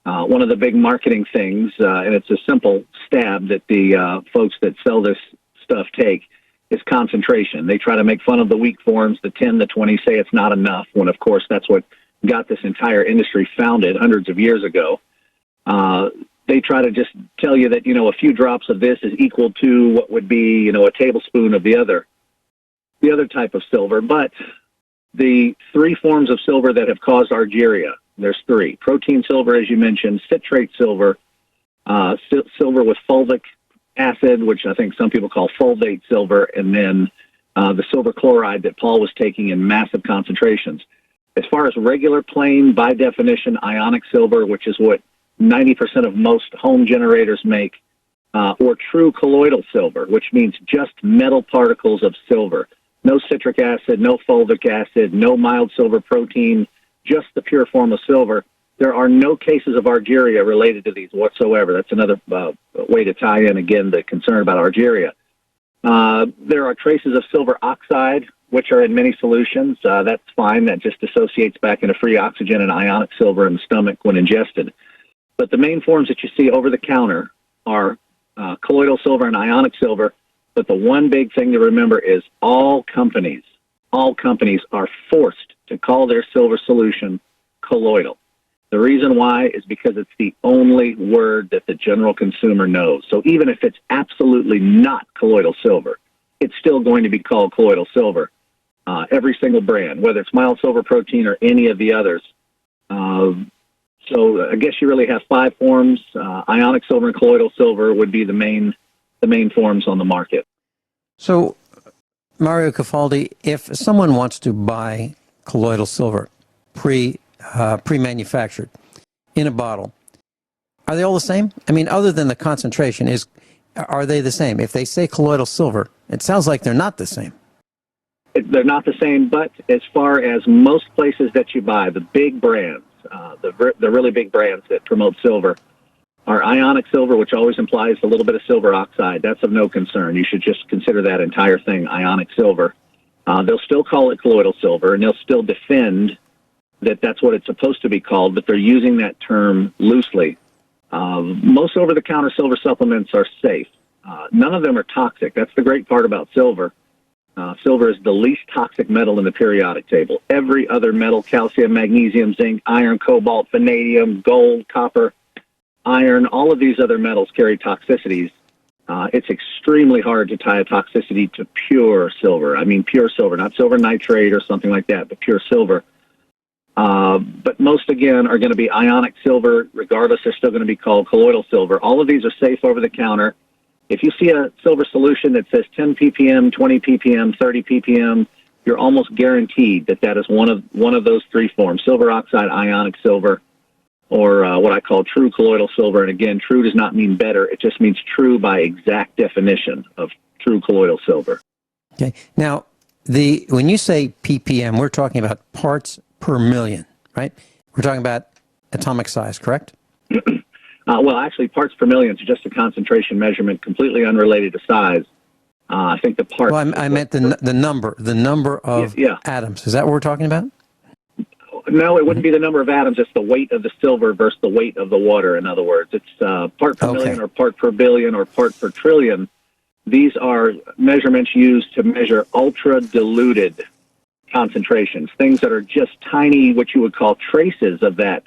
One of the big marketing things, and it's a simple stab that the folks that sell this stuff take, is concentration. They try to make fun of the weak forms, the 10, the 20, say it's not enough, when of course that's what got this entire industry founded hundreds of years ago. They try to just tell you that, a few drops of this is equal to what would be, a tablespoon of the other type of silver. But the three forms of silver that have caused argyria, there's three. Protein silver, as you mentioned, citrate silver, silver with fulvic acid, which I think some people call fulvate silver, and then the silver chloride that Paul was taking in massive concentrations. As far as regular plain, by definition, ionic silver, which is what 90% of most home generators make, or true colloidal silver, which means just metal particles of silver. No citric acid, no fulvic acid, no mild silver protein, just the pure form of silver. There are no cases of argyria related to these whatsoever. That's another way to tie in, again, the concern about argyria. There are traces of silver oxide, which are in many solutions. That's fine. That just dissociates back into free oxygen and ionic silver in the stomach when ingested. But the main forms that you see over the counter are colloidal silver and ionic silver. But the one big thing to remember is all companies are forced to call their silver solution colloidal. The reason why is because it's the only word that the general consumer knows. So even if it's absolutely not colloidal silver, it's still going to be called colloidal silver. Every single brand, whether it's mild silver protein or any of the others. So I guess you really have five forms. Ionic silver and colloidal silver would be the main forms on the market. So, Mario Cafaldi, if someone wants to buy colloidal silver pre-manufactured in a bottle, are they all the same? I mean, other than the concentration, are they the same? If they say colloidal silver, it sounds like they're not the same. They're not the same, but as far as most places that you buy, the big brands, the really big brands that promote silver, are ionic silver, which always implies a little bit of silver oxide. That's of no concern. You should just consider that entire thing ionic silver. They'll still call it colloidal silver, and they'll still defend that that's what it's supposed to be called, but they're using that term loosely. Most over-the-counter silver supplements are safe. None of them are toxic. That's the great part about silver. Silver is the least toxic metal in the periodic table. Every other metal, calcium, magnesium, zinc, iron, cobalt, vanadium, gold, copper, iron, all of these other metals carry toxicities. It's extremely hard to tie a toxicity to pure silver. I mean pure silver, not silver nitrate or something like that, but pure silver. But most, again, are going to be ionic silver. Regardless, they're still going to be called colloidal silver. All of these are safe over the counter. If you see a silver solution that says 10 ppm, 20 ppm, 30 ppm, you're almost guaranteed that is one of those three forms: silver oxide, ionic silver, or what I call true colloidal silver. And again, true does not mean better. It just means true by exact definition of true colloidal silver. Okay. Now, when you say ppm, we're talking about parts per million, right? We're talking about atomic size, correct? Well, actually, parts per million is just a concentration measurement, completely unrelated to size. I think the parts... Well, I meant the number of atoms. Is that what we're talking about? No, it wouldn't be the number of atoms. It's the weight of the silver versus the weight of the water, in other words. It's part per million or part per billion or part per trillion. These are measurements used to measure ultra-diluted concentrations, things that are just tiny, what you would call traces of that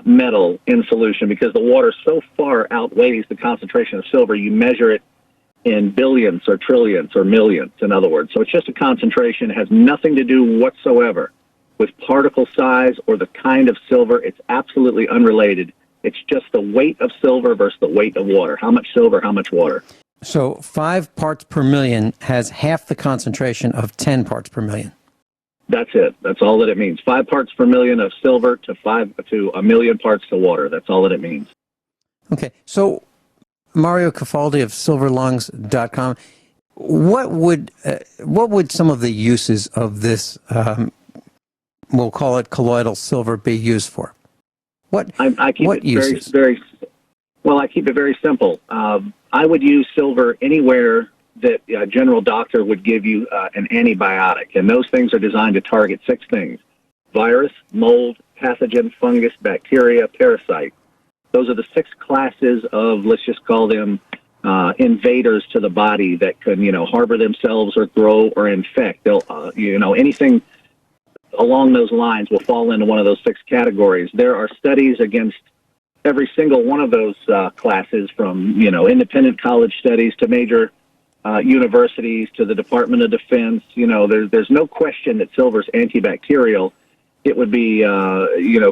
metal in solution, because the water so far outweighs the concentration of silver, you measure it in billions or trillions or millions, in other words. So it's just a concentration. It has nothing to do whatsoever with particle size or the kind of silver. It's absolutely unrelated. It's just the weight of silver versus the weight of water. How much silver, how much water. So 5 parts per million has half the concentration of 10 parts per million. That's it. That's all that it means. 5 parts per million of silver to a million parts to water. That's all that it means. Okay, so Mario Cafaldi of silverlungs.com, what would some of the uses of this, we'll call it colloidal silver, be used for? I keep what it uses? I keep it very simple. I would use silver anywhere that a general doctor would give you an antibiotic, and those things are designed to target 6 things: virus, mold, pathogen, fungus, bacteria, parasite. Those are the 6 classes of, let's just call them, invaders to the body that can, harbor themselves or grow or infect. They'll, anything along those lines will fall into one of those 6 categories. There are studies against every single one of those classes, from, independent college studies to major universities to the Department of Defense. There's no question that silver's antibacterial. It would be,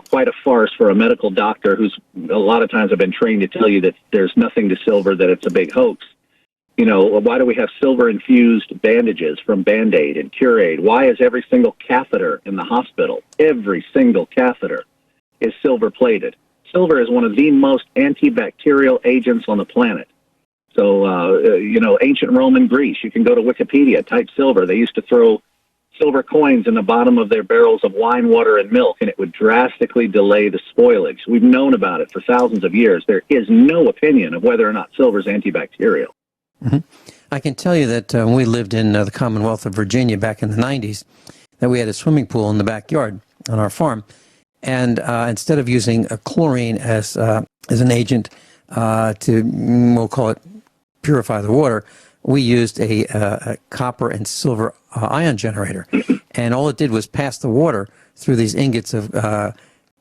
quite a farce for a medical doctor who's a lot of times have been trained to tell you that there's nothing to silver, that it's a big hoax. Why do we have silver-infused bandages from Band-Aid and Cure-Aid? Why is every single catheter in the hospital, every single catheter, is silver-plated? Silver is one of the most antibacterial agents on the planet. So, ancient Roman Greece, you can go to Wikipedia, type silver. They used to throw silver coins in the bottom of their barrels of wine, water, and milk, and it would drastically delay the spoilage. We've known about it for thousands of years. There is no opinion of whether or not silver is antibacterial. Mm-hmm. I can tell you that when we lived in the Commonwealth of Virginia back in the 90s, that we had a swimming pool in the backyard on our farm. And instead of using a chlorine as an agent we'll call it purify the water, we used a copper and silver ion generator. And all it did was pass the water through these ingots of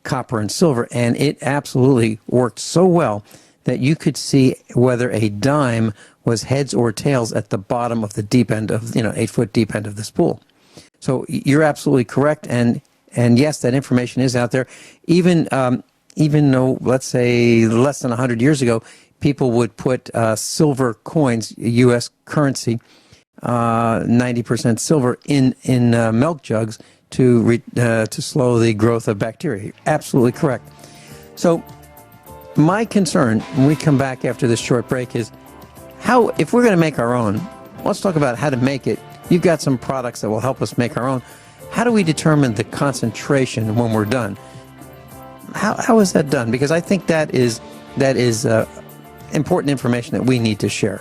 copper and silver, and it absolutely worked so well that you could see whether a dime was heads or tails at the bottom of the deep end of, 8-foot deep end of this pool. So you're absolutely correct, and yes, that information is out there. Even though, let's say, less than 100 years ago, people would put silver coins, U.S. currency, 90% silver in milk jugs to slow the growth of bacteria. Absolutely correct. So my concern when we come back after this short break is how, if we're going to make our own, let's talk about how to make it. You've got some products that will help us make our own. How do we determine the concentration when we're done? How is that done? Because I think that is important information that we need to share.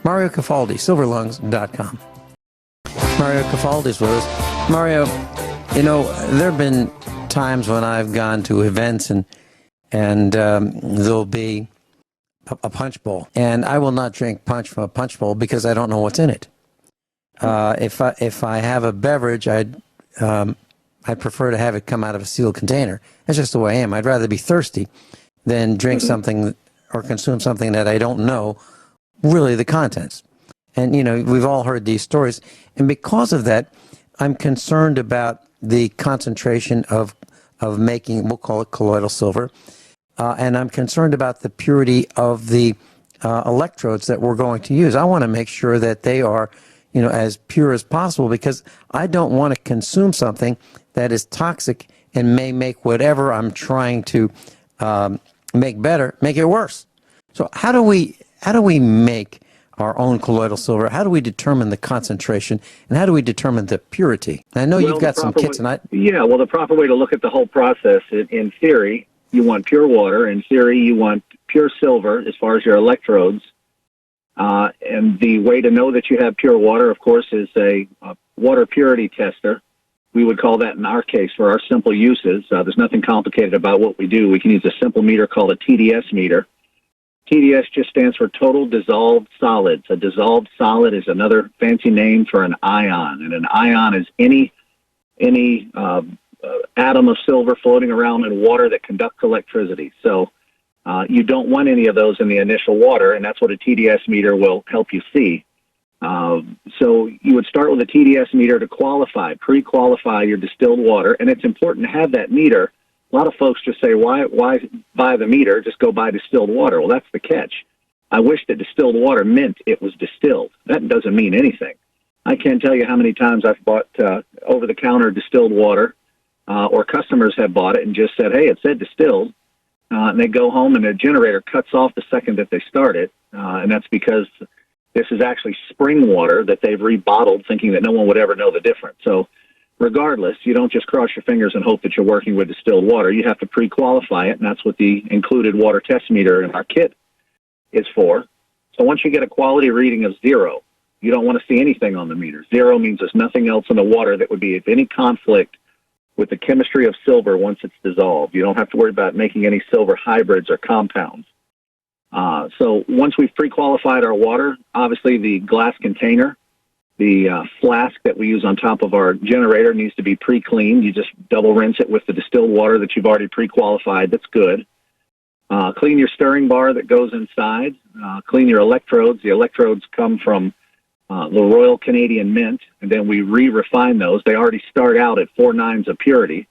Mario Cafaldi, silverlungs.com. Mario Cafaldi's with us. Mario, there have been times when I've gone to events and there'll be a punch bowl, and I will not drink punch from a punch bowl because I don't know what's in it. If I have a beverage, I'd prefer to have it come out of a sealed container. That's just the way I am. I'd rather be thirsty than drink something or consume something that I don't know really the contents. And, we've all heard these stories. And because of that, I'm concerned about the concentration of making, we'll call it colloidal silver. And I'm concerned about the purity of the electrodes that we're going to use. I want to make sure that they are, as pure as possible, because I don't want to consume something that is toxic and may make whatever I'm trying to make better, make it worse. So how do we make our own colloidal silver? How do we determine the concentration, and how do we determine the purity? And I know you've got some kits, the proper way to look at the whole process, in theory, you want pure water. In theory, you want pure silver as far as your electrodes. And the way to know that you have pure water, of course, is a water purity tester. We would call that, in our case, for our simple uses. There's nothing complicated about what we do. We can use a simple meter called a TDS meter. TDS just stands for total dissolved solids. A dissolved solid is another fancy name for an ion, and an ion is any atom of silver floating around in water that conducts electricity. So you don't want any of those in the initial water, and that's what a TDS meter will help you see. So you would start with a TDS meter to pre-qualify your distilled water, and it's important to have that meter A lot of folks just say, why buy the meter? Just go buy distilled water. Well, that's the catch. I wish that distilled water meant it was distilled. That doesn't mean anything. I can't tell you how many times I've bought over-the-counter distilled water, or customers have bought it and just said, hey, it said distilled. And they go home and the generator cuts off the second that they start it. And that's because this is actually spring water that they've rebottled, thinking that no one would ever know the difference. So regardless, you don't just cross your fingers and hope that you're working with distilled water. You have to pre-qualify it, and that's what the included water test meter in our kit is for. So once you get a quality reading of 0, you don't want to see anything on the meter. 0 means there's nothing else in the water that would be of any conflict with the chemistry of silver once it's dissolved. You don't have to worry about making any silver hybrids or compounds. So once we've pre-qualified our water, obviously the glass container, the flask that we use on top of our generator needs to be pre-cleaned. You just double rinse it with the distilled water that you've already pre-qualified. That's good. Clean your stirring bar that goes inside. Clean your electrodes. The electrodes come from the Royal Canadian Mint, and then we re-refine those. They already start out at 4 nines of purity.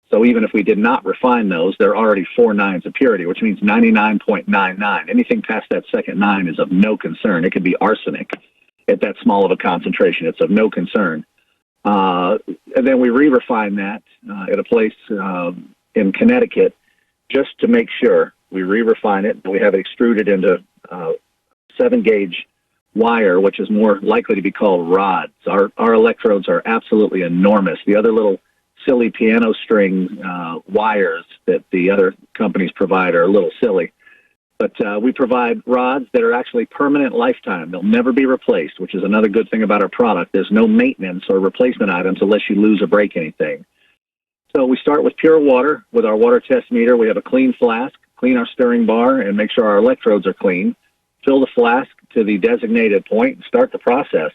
So even if we did not refine those, they're already 4 nines of purity, which means 99.99. Anything past that second 9 is of no concern. It could be arsenic at that small of a concentration. It's of no concern. And then we re-refine that at a place in Connecticut just to make sure. We re-refine it, and we have it extruded into 7-gauge wire, which is more likely to be called rods. Our electrodes are absolutely enormous. The other little silly piano string wires that the other companies provide are a little silly. But we provide rods that are actually permanent lifetime. They'll never be replaced, which is another good thing about our product. There's no maintenance or replacement items unless you lose or break anything. So we start with pure water with our water test meter. We have a clean flask, clean our stirring bar, and make sure our electrodes are clean. Fill the flask to the designated point and start the process.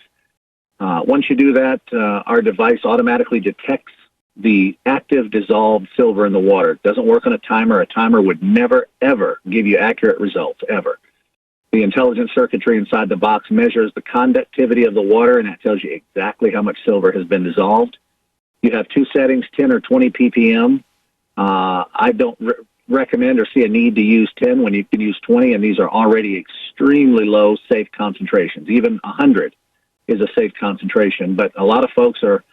Once you do that, our device automatically detects the active dissolved silver in the water. It doesn't work on a timer. A timer would never, ever give you accurate results, ever. The intelligent circuitry inside the box measures the conductivity of the water, and that tells you exactly how much silver has been dissolved. You have 2 settings, 10 or 20 ppm. I don't recommend or see a need to use 10 when you can use 20, and these are already extremely low, safe concentrations. Even 100 is a safe concentration, but a lot of folks are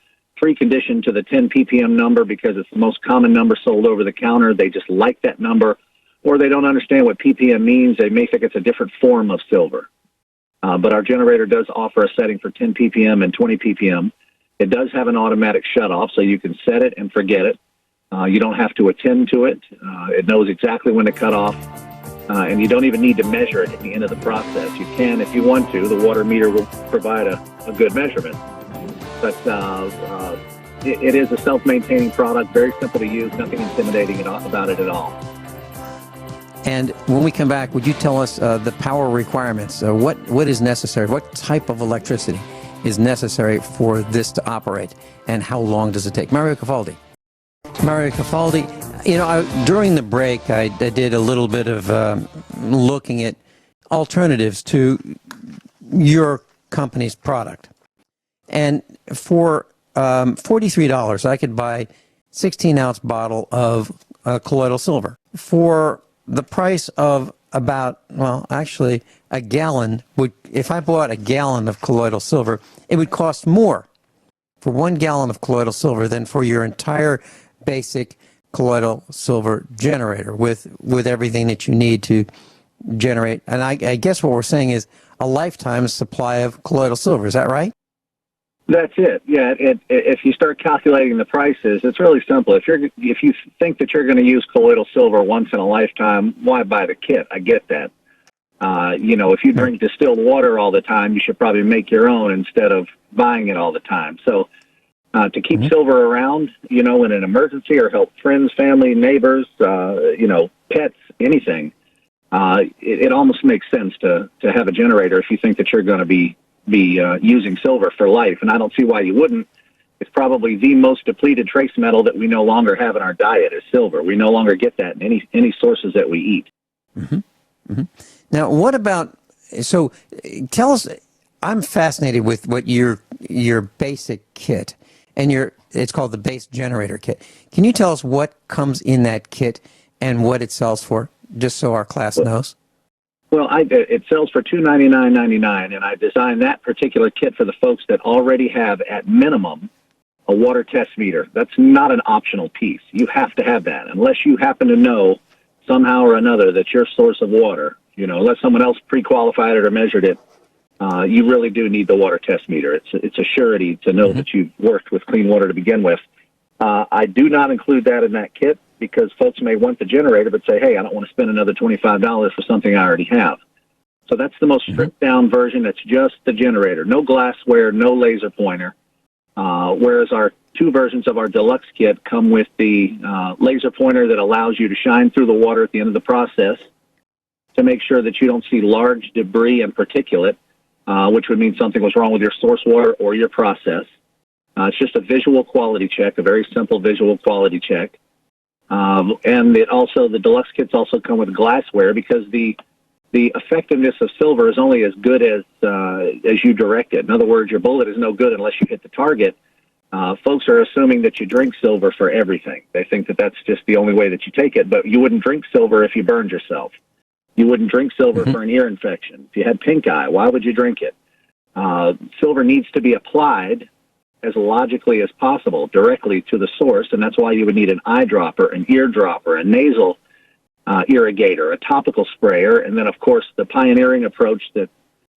preconditioned to the 10 ppm number because it's the most common number sold over the counter. They just like that number, or they don't understand what ppm means. They may think it's a different form of silver. But our generator does offer a setting for 10 ppm and 20 ppm. It does have an automatic shutoff, so you can set it and forget it. You don't have to attend to it. It knows exactly when to cut off, and you don't even need to measure it at the end of the process. You can if you want to. The water meter will provide a good measurement. But it is a self-maintaining product, very simple to use, nothing intimidating about it at all. And when we come back, would you tell us the power requirements? What is necessary? What type of electricity is necessary for this to operate? And how long does it take? Mario Cafaldi. Mario Cafaldi, during the break, I did a little bit of looking at alternatives to your company's product. And for $43, I could buy 16-ounce bottle of colloidal silver. For the price of about, actually, a gallon, if I bought a gallon of colloidal silver, it would cost more for 1 gallon of colloidal silver than for your entire basic colloidal silver generator with everything that you need to generate. And I guess what we're saying is a lifetime supply of colloidal silver. Is that right? That's it. Yeah. If you start calculating the prices, it's really simple. If you think that you're going to use colloidal silver once in a lifetime, why buy the kit? I get that. If you drink distilled water all the time, you should probably make your own instead of buying it all the time. So to keep silver around, in an emergency or help friends, family, neighbors, pets, anything, it almost makes sense to have a generator if you think that you're going to be using silver for life. And I don't see why you wouldn't. It's probably the most depleted trace metal that we no longer have in our diet is silver. We no longer get that in any sources that we eat. Mm-hmm. Mm-hmm. Now, what about, so tell us, I'm fascinated with what your basic kit. and it's called the base generator kit. Can you tell us what comes in that kit and what it sells for, just so our class knows? Well, it sells for $299.99, and I designed that particular kit for the folks that already have, at minimum, a water test meter. That's not an optional piece. You have to have that, unless you happen to know somehow or another that your source of water, unless someone else pre-qualified it or measured it, you really do need the water test meter. It's a surety to know that you've worked with clean water to begin with. I do not include that in that kit because folks may want the generator but say, hey, I don't want to spend another $25 for something I already have. So that's the most stripped-down version. That's just the generator. No glassware, no laser pointer. Whereas our two versions of our deluxe kit come with the laser pointer that allows you to shine through the water at the end of the process to make sure that you don't see large debris and particulate, which would mean something was wrong with your source water or your process. It's just a visual quality check, a very simple visual quality check. And the deluxe kits also come with glassware because the effectiveness of silver is only as good as you direct it. In other words, your bullet is no good unless you hit the target. Folks are assuming that you drink silver for everything. They think that that's just the only way that you take it, but you wouldn't drink silver if you burned yourself. You wouldn't drink silver for an ear infection. If you had pink eye, why would you drink it? Silver needs to be applied as logically as possible, directly to the source, and that's why you would need an eyedropper, an eardropper, a nasal irrigator, a topical sprayer, and then, of course, the pioneering approach that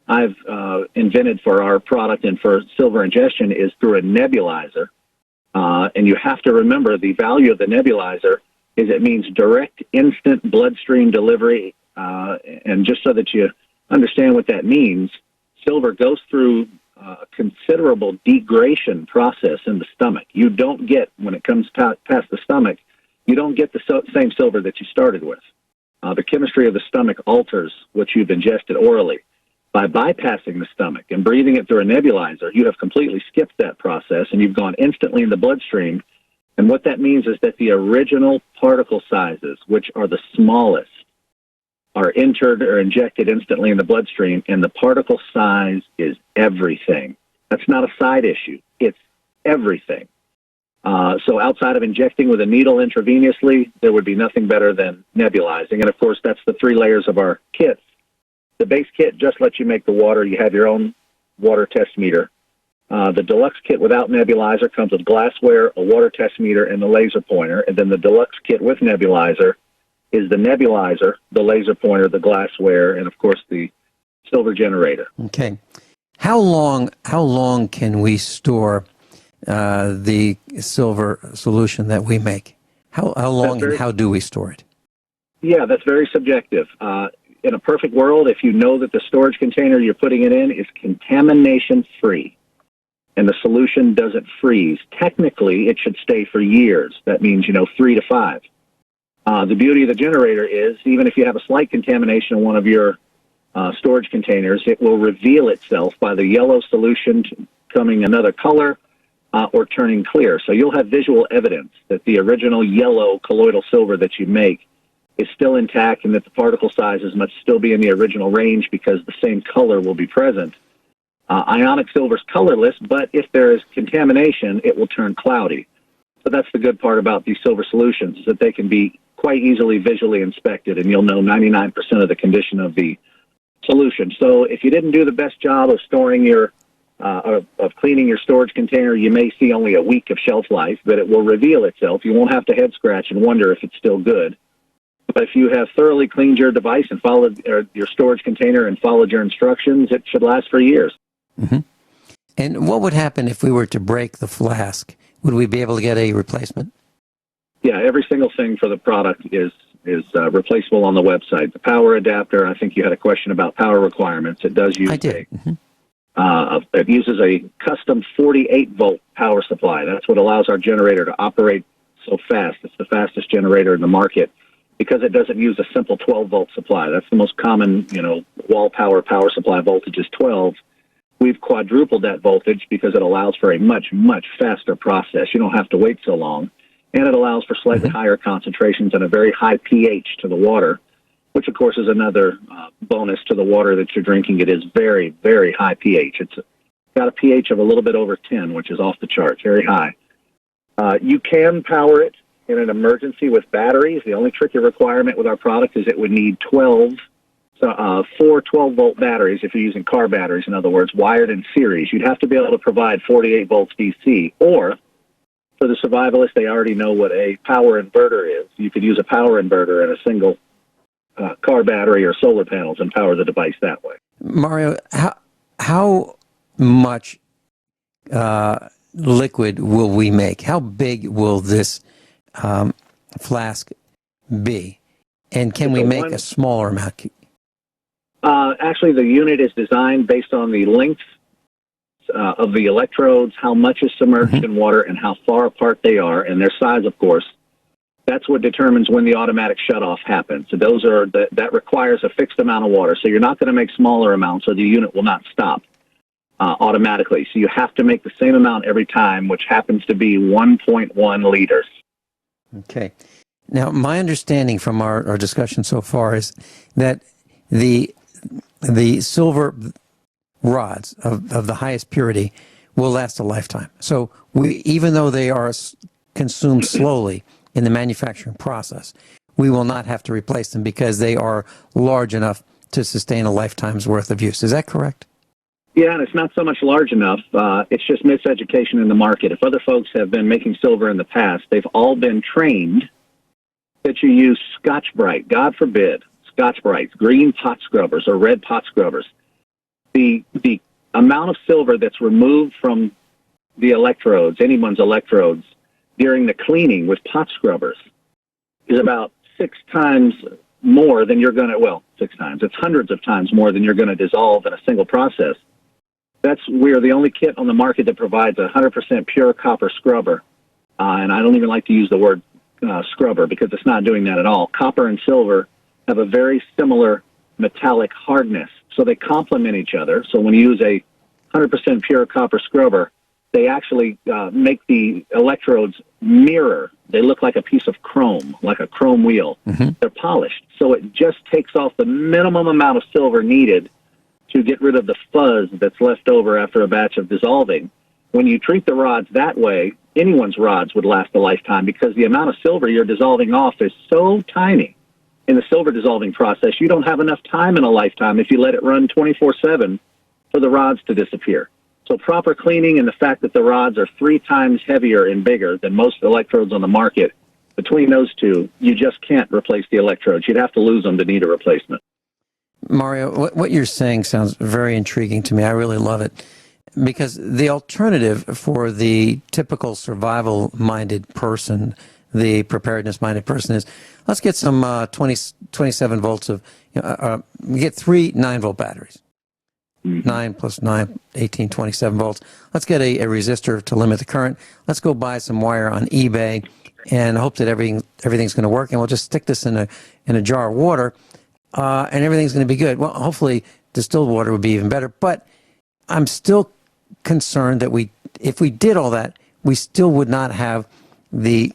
I've invented for our product and for silver ingestion is through a nebulizer. And you have to remember the value of the nebulizer is it means direct, instant bloodstream delivery. And just so that you understand what that means, silver goes through a considerable degradation process in the stomach. You don't get, when it comes past the stomach, you don't get the same silver that you started with. The chemistry of the stomach alters what you've ingested orally. By bypassing the stomach and breathing it through a nebulizer, you have completely skipped that process and you've gone instantly in the bloodstream. And what that means is that the original particle sizes, which are the smallest, are entered or injected instantly in the bloodstream, and the particle size is everything. That's not a side issue. It's everything. So outside of injecting with a needle intravenously, there would be nothing better than nebulizing. And, of course, that's the 3 layers of our kits. The base kit just lets you make the water. You have your own water test meter. The deluxe kit without nebulizer comes with glassware, a water test meter, and the laser pointer. And then the deluxe kit with nebulizer is the nebulizer, the laser pointer, the glassware, and, of course, the silver generator. Okay. How long can we store the silver solution that we make? How long and how do we store it? Yeah, that's very subjective. In a perfect world, if you know that the storage container you're putting it in is contamination-free and the solution doesn't freeze, technically it should stay for years. That means, 3 to 5. The beauty of the generator is, even if you have a slight contamination in one of your storage containers, it will reveal itself by the yellow solution becoming another color or turning clear. So you'll have visual evidence that the original yellow colloidal silver that you make is still intact and that the particle sizes must still be in the original range because the same color will be present. Ionic silver is colorless, but if there is contamination, it will turn cloudy. So that's the good part about these silver solutions, is that they can be quite easily visually inspected, and you'll know 99% of the condition of the solution. So if you didn't do the best job of storing your of cleaning your storage container, you may see only a week of shelf life, but it will reveal itself. You won't have to head scratch and wonder if it's still good. But if you have thoroughly cleaned your device and followed your storage container and followed your instructions, it should last for years. Mm-hmm. And what would happen if we were to break the flask? Would we be able to get a replacement? Yeah, every single thing for the product is replaceable on the website. The power adapter, I think you had a question about power requirements. It does use it uses a custom 48-volt power supply. That's what allows our generator to operate so fast. It's the fastest generator in the market because it doesn't use a simple 12-volt supply. That's the most common, wall power supply voltage is 12. We've quadrupled that voltage because it allows for a much, much faster process. You don't have to wait so long. And it allows for slightly higher concentrations and a very high pH to the water, which, of course, is another bonus to the water that you're drinking. It is very, very high pH. got a pH of a little bit over 10, which is off the charts, very high. You can power it in an emergency with batteries. The only tricky requirement with our product is it would need 4 12-volt batteries, if you're using car batteries, in other words, wired in series. You'd have to be able to provide 48 volts DC. Or, for the survivalists, they already know what a power inverter is. You could use a power inverter and a single car battery or solar panels and power the device that way. Mario, how much liquid will we make? How big will this flask be? And can we make a smaller amount? Actually, the unit is designed based on the length of the electrodes, how much is submerged in water, and how far apart they are, and their size, of course. That's what determines when the automatic shutoff happens. So that requires a fixed amount of water. So you're not going to make smaller amounts, or the unit will not stop automatically. So you have to make the same amount every time, which happens to be 1.1 liters. Okay. Now, my understanding from our discussion so far is that the silver rods of the highest purity will last a lifetime. So even though they are consumed slowly in the manufacturing process, we will not have to replace them because they are large enough to sustain a lifetime's worth of use. Is that correct? Yeah, and it's not so much large enough. It's just miseducation in the market. If other folks have been making silver in the past, they've all been trained that you use Scotch-Brite, God forbid, Scotch-Brites, green pot scrubbers or red pot scrubbers. The amount of silver that's removed from the electrodes, anyone's electrodes, during the cleaning with pot scrubbers is about 6 times more than you're going to, well, 6 times. It's hundreds of times more than you're going to dissolve in a single process. We're the only kit on the market that provides a 100% pure copper scrubber. And I don't even like to use the word scrubber because it's not doing that at all. Copper and silver have a very similar metallic hardness, so they complement each other. So when you use a 100% pure copper scrubber, they actually make the electrodes mirror. They look like a piece of chrome, like a chrome wheel. They're polished, so it just takes off the minimum amount of silver needed to get rid of the fuzz that's left over after a batch of dissolving. When you treat the rods that way, anyone's rods would last a lifetime because the amount of silver you're dissolving off is so tiny. In the silver dissolving process, you don't have enough time in a lifetime if you let it run 24/7 for the rods to disappear. So proper cleaning and the fact that the rods are 3 times heavier and bigger than most electrodes on the market, between those two, you just can't replace the electrodes. You'd have to lose them to need a replacement. Mario, what you're saying sounds very intriguing to me. I really love it. Because the alternative for the typical survival-minded person, the preparedness-minded person, is let's get some 27 volts of, we get 3 9-volt batteries. 9 plus 9, 18, 27 volts. Let's get a resistor to limit the current. Let's go buy some wire on eBay and hope that everything's going to work. And we'll just stick this in a jar of water, and everything's going to be good. Well, hopefully distilled water would be even better. But I'm still concerned that if we did all that, we still would not have the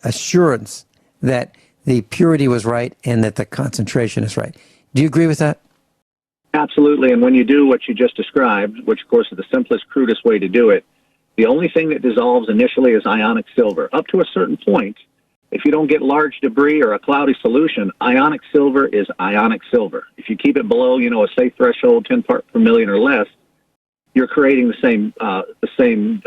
assurance that the purity was right and that the concentration is right. Do you agree with that? Absolutely. And when you do what you just described, which of course is the simplest, crudest way to do it, the only thing that dissolves initially is ionic silver. Up to a certain point, if you don't get large debris or a cloudy solution, ionic silver is ionic silver. If you keep it below, a safe threshold, 10 parts per million or less, you're creating the same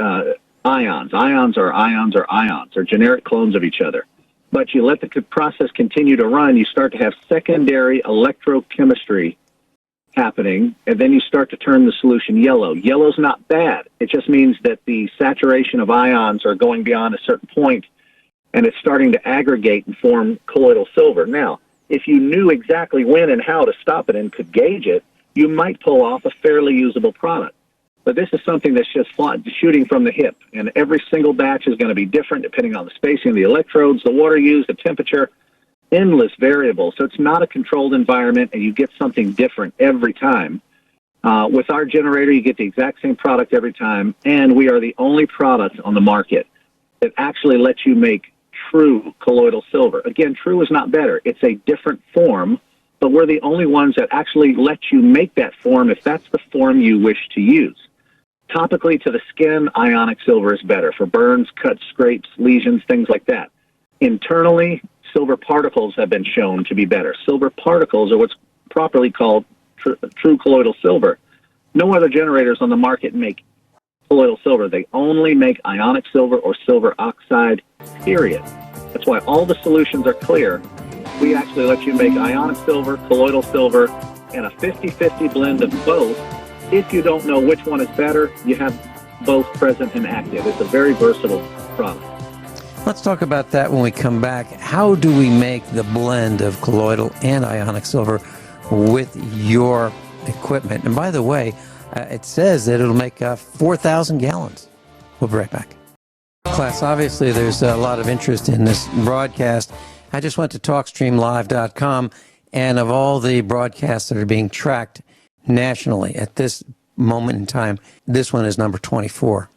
ions. Ions are ions are ions. They're generic clones of each other. But you let the process continue to run, you start to have secondary electrochemistry happening, and then you start to turn the solution yellow. Yellow's not bad. It just means that the saturation of ions are going beyond a certain point, and it's starting to aggregate and form colloidal silver. Now, if you knew exactly when and how to stop it and could gauge it, you might pull off a fairly usable product. But this is something that's just shooting from the hip, and every single batch is going to be different depending on the spacing of the electrodes, the water used, the temperature, endless variables. So it's not a controlled environment, and you get something different every time. With our generator, you get the exact same product every time, and we are the only product on the market that actually lets you make true colloidal silver. Again, true is not better. It's a different form, but we're the only ones that actually let you make that form if that's the form you wish to use. Topically to the skin, ionic silver is better for burns, cuts, scrapes, lesions, things like that. Internally, silver particles have been shown to be better. Silver particles are what's properly called true colloidal silver. No other generators on the market make colloidal silver. They only make ionic silver or silver oxide, period. That's why all the solutions are clear. We actually let you make ionic silver, colloidal silver, and a 50-50 blend of both. If you don't know which one is better, you have both present and active. It's a very versatile product. Let's talk about that when we come back. How do we make the blend of colloidal and ionic silver with your equipment? And by the way, it says that it'll make 4,000 gallons. We'll be right back. Class, obviously there's a lot of interest in this broadcast. I just went to TalkStreamLive.com, and of all the broadcasts that are being tracked nationally at this moment in time, this one is number 24.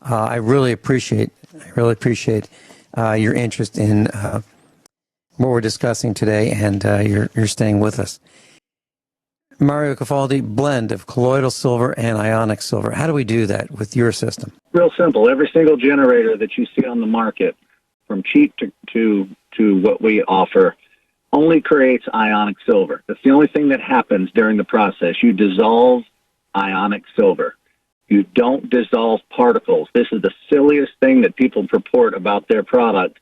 I really appreciate your interest in what we're discussing today, and you're staying with us. Mario Cafaldi, blend of colloidal silver and ionic silver. How do we do that with your system? Real simple. Every single generator that you see on the market, from cheap to what we offer, only creates ionic silver. That's the only thing that happens during the process. You dissolve ionic silver. You don't dissolve particles. This is the silliest thing that people purport about their product,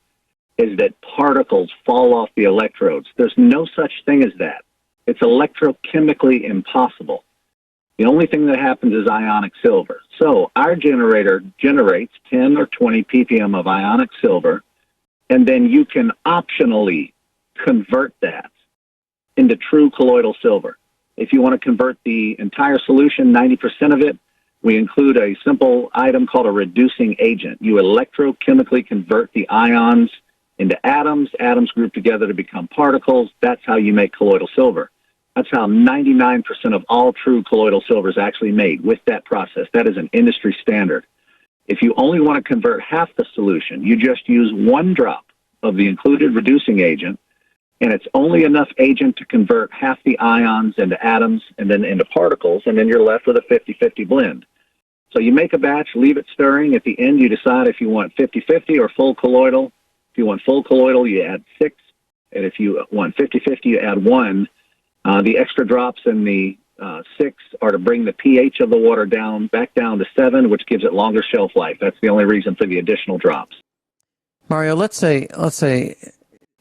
is that particles fall off the electrodes. There's no such thing as that. It's electrochemically impossible. The only thing that happens is ionic silver. So our generator generates 10 or 20 ppm of ionic silver, and then you can optionally convert that into true colloidal silver. If you want to convert the entire solution, 90% of it, we include a simple item called a reducing agent. You electrochemically convert the ions into atoms. Atoms group together to become particles. That's how you make colloidal silver. That's how 99% of all true colloidal silver is actually made, with that process. That is an industry standard. If you only want to convert half the solution, you just use 1 drop of the included reducing agent, and it's only enough agent to convert half the ions into atoms and then into particles, and then you're left with a 50-50 blend. So you make a batch, leave it stirring. At the end, you decide if you want 50-50 or full colloidal. If you want full colloidal, you add 6. And if you want 50-50, you add 1. The extra drops in the 6 are to bring the pH of the water back down to 7, which gives it longer shelf life. That's the only reason for the additional drops. Mario, let's say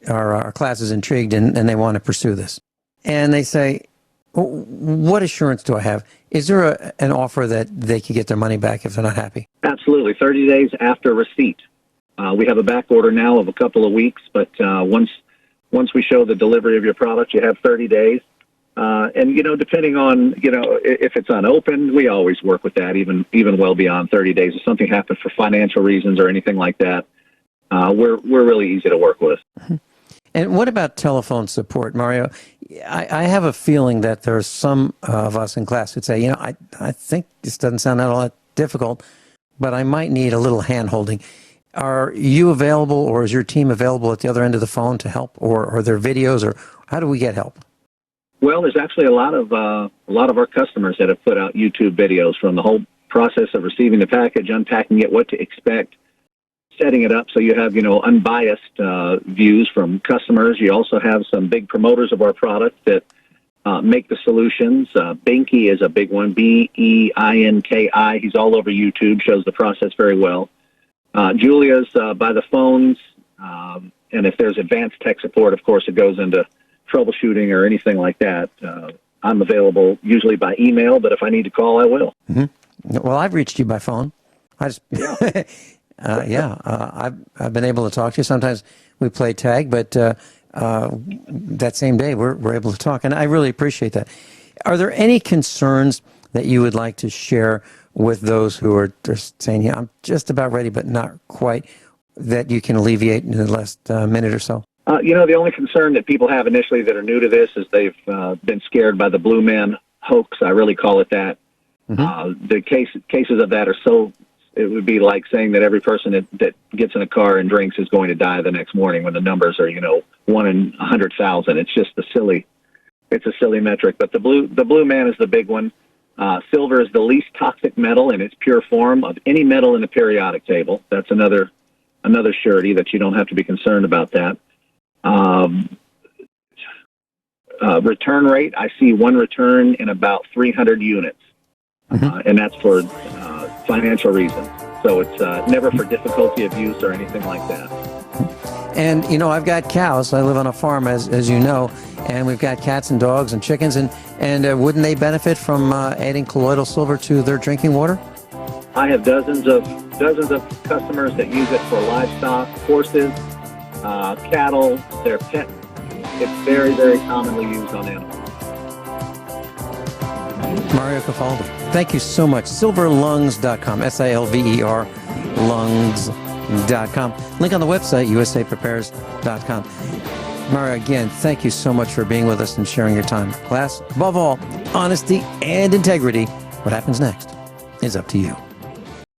our class is intrigued and they want to pursue this. And they say, what assurance do I have? Is there an offer that they can get their money back if they're not happy? Absolutely. 30 days after receipt. We have a back order now of a couple of weeks, but once we show the delivery of your product, you have 30 days. And, depending on, if it's unopened, we always work with that, even well beyond 30 days. If something happens for financial reasons or anything like that, we're really easy to work with. And what about telephone support, Mario? I have a feeling that there's some of us in class who'd say, I think this doesn't sound all that difficult, but I might need a little hand-holding. Are you available, or is your team available at the other end of the phone to help, or are there videos, or how do we get help? Well, there's actually a lot of our customers that have put out YouTube videos from the whole process of receiving the package, unpacking it, what to expect, setting it up so you have, unbiased views from customers. You also have some big promoters of our product that make the solutions. Binky is a big one, Beinki. He's all over YouTube, shows the process very well. Julia's by the phones, and if there's advanced tech support, of course, it goes into troubleshooting or anything like that. I'm available usually by email, but if I need to call, I will. Mm-hmm. Well, I've reached you by phone. I've been able to talk to you. Sometimes we play tag, but that same day we're able to talk, and I really appreciate that. Are there any concerns that you would like to share with those who are just saying, I'm just about ready, but not quite, that you can alleviate in the last minute or so? The only concern that people have initially that are new to this is they've been scared by the Blue Man hoax. I really call it that. Mm-hmm. The cases of that are so, it would be like saying that every person that gets in a car and drinks is going to die the next morning, when the numbers are, 1 in 100,000. It's just it's a silly metric. But the Blue Man is the big one. Silver is the least toxic metal in its pure form of any metal in the periodic table. That's another surety that you don't have to be concerned about that. Return rate, I see one return in about 300 units, and that's for financial reasons. So it's never for difficulty of use or anything like that. And, you know, I've got cows. I live on a farm, as you know, and we've got cats and dogs and chickens. And wouldn't they benefit from adding colloidal silver to their drinking water? I have dozens of customers that use it for livestock, horses, cattle, their pets. It's very, very commonly used on animals. Mario Cafaldo, thank you so much. Silverlungs.com, SILVER, lungs.com. Link on the website, usaprepares.com. Mario, again, thank you so much for being with us and sharing your time. Class, above all, honesty and integrity. What happens next is up to you.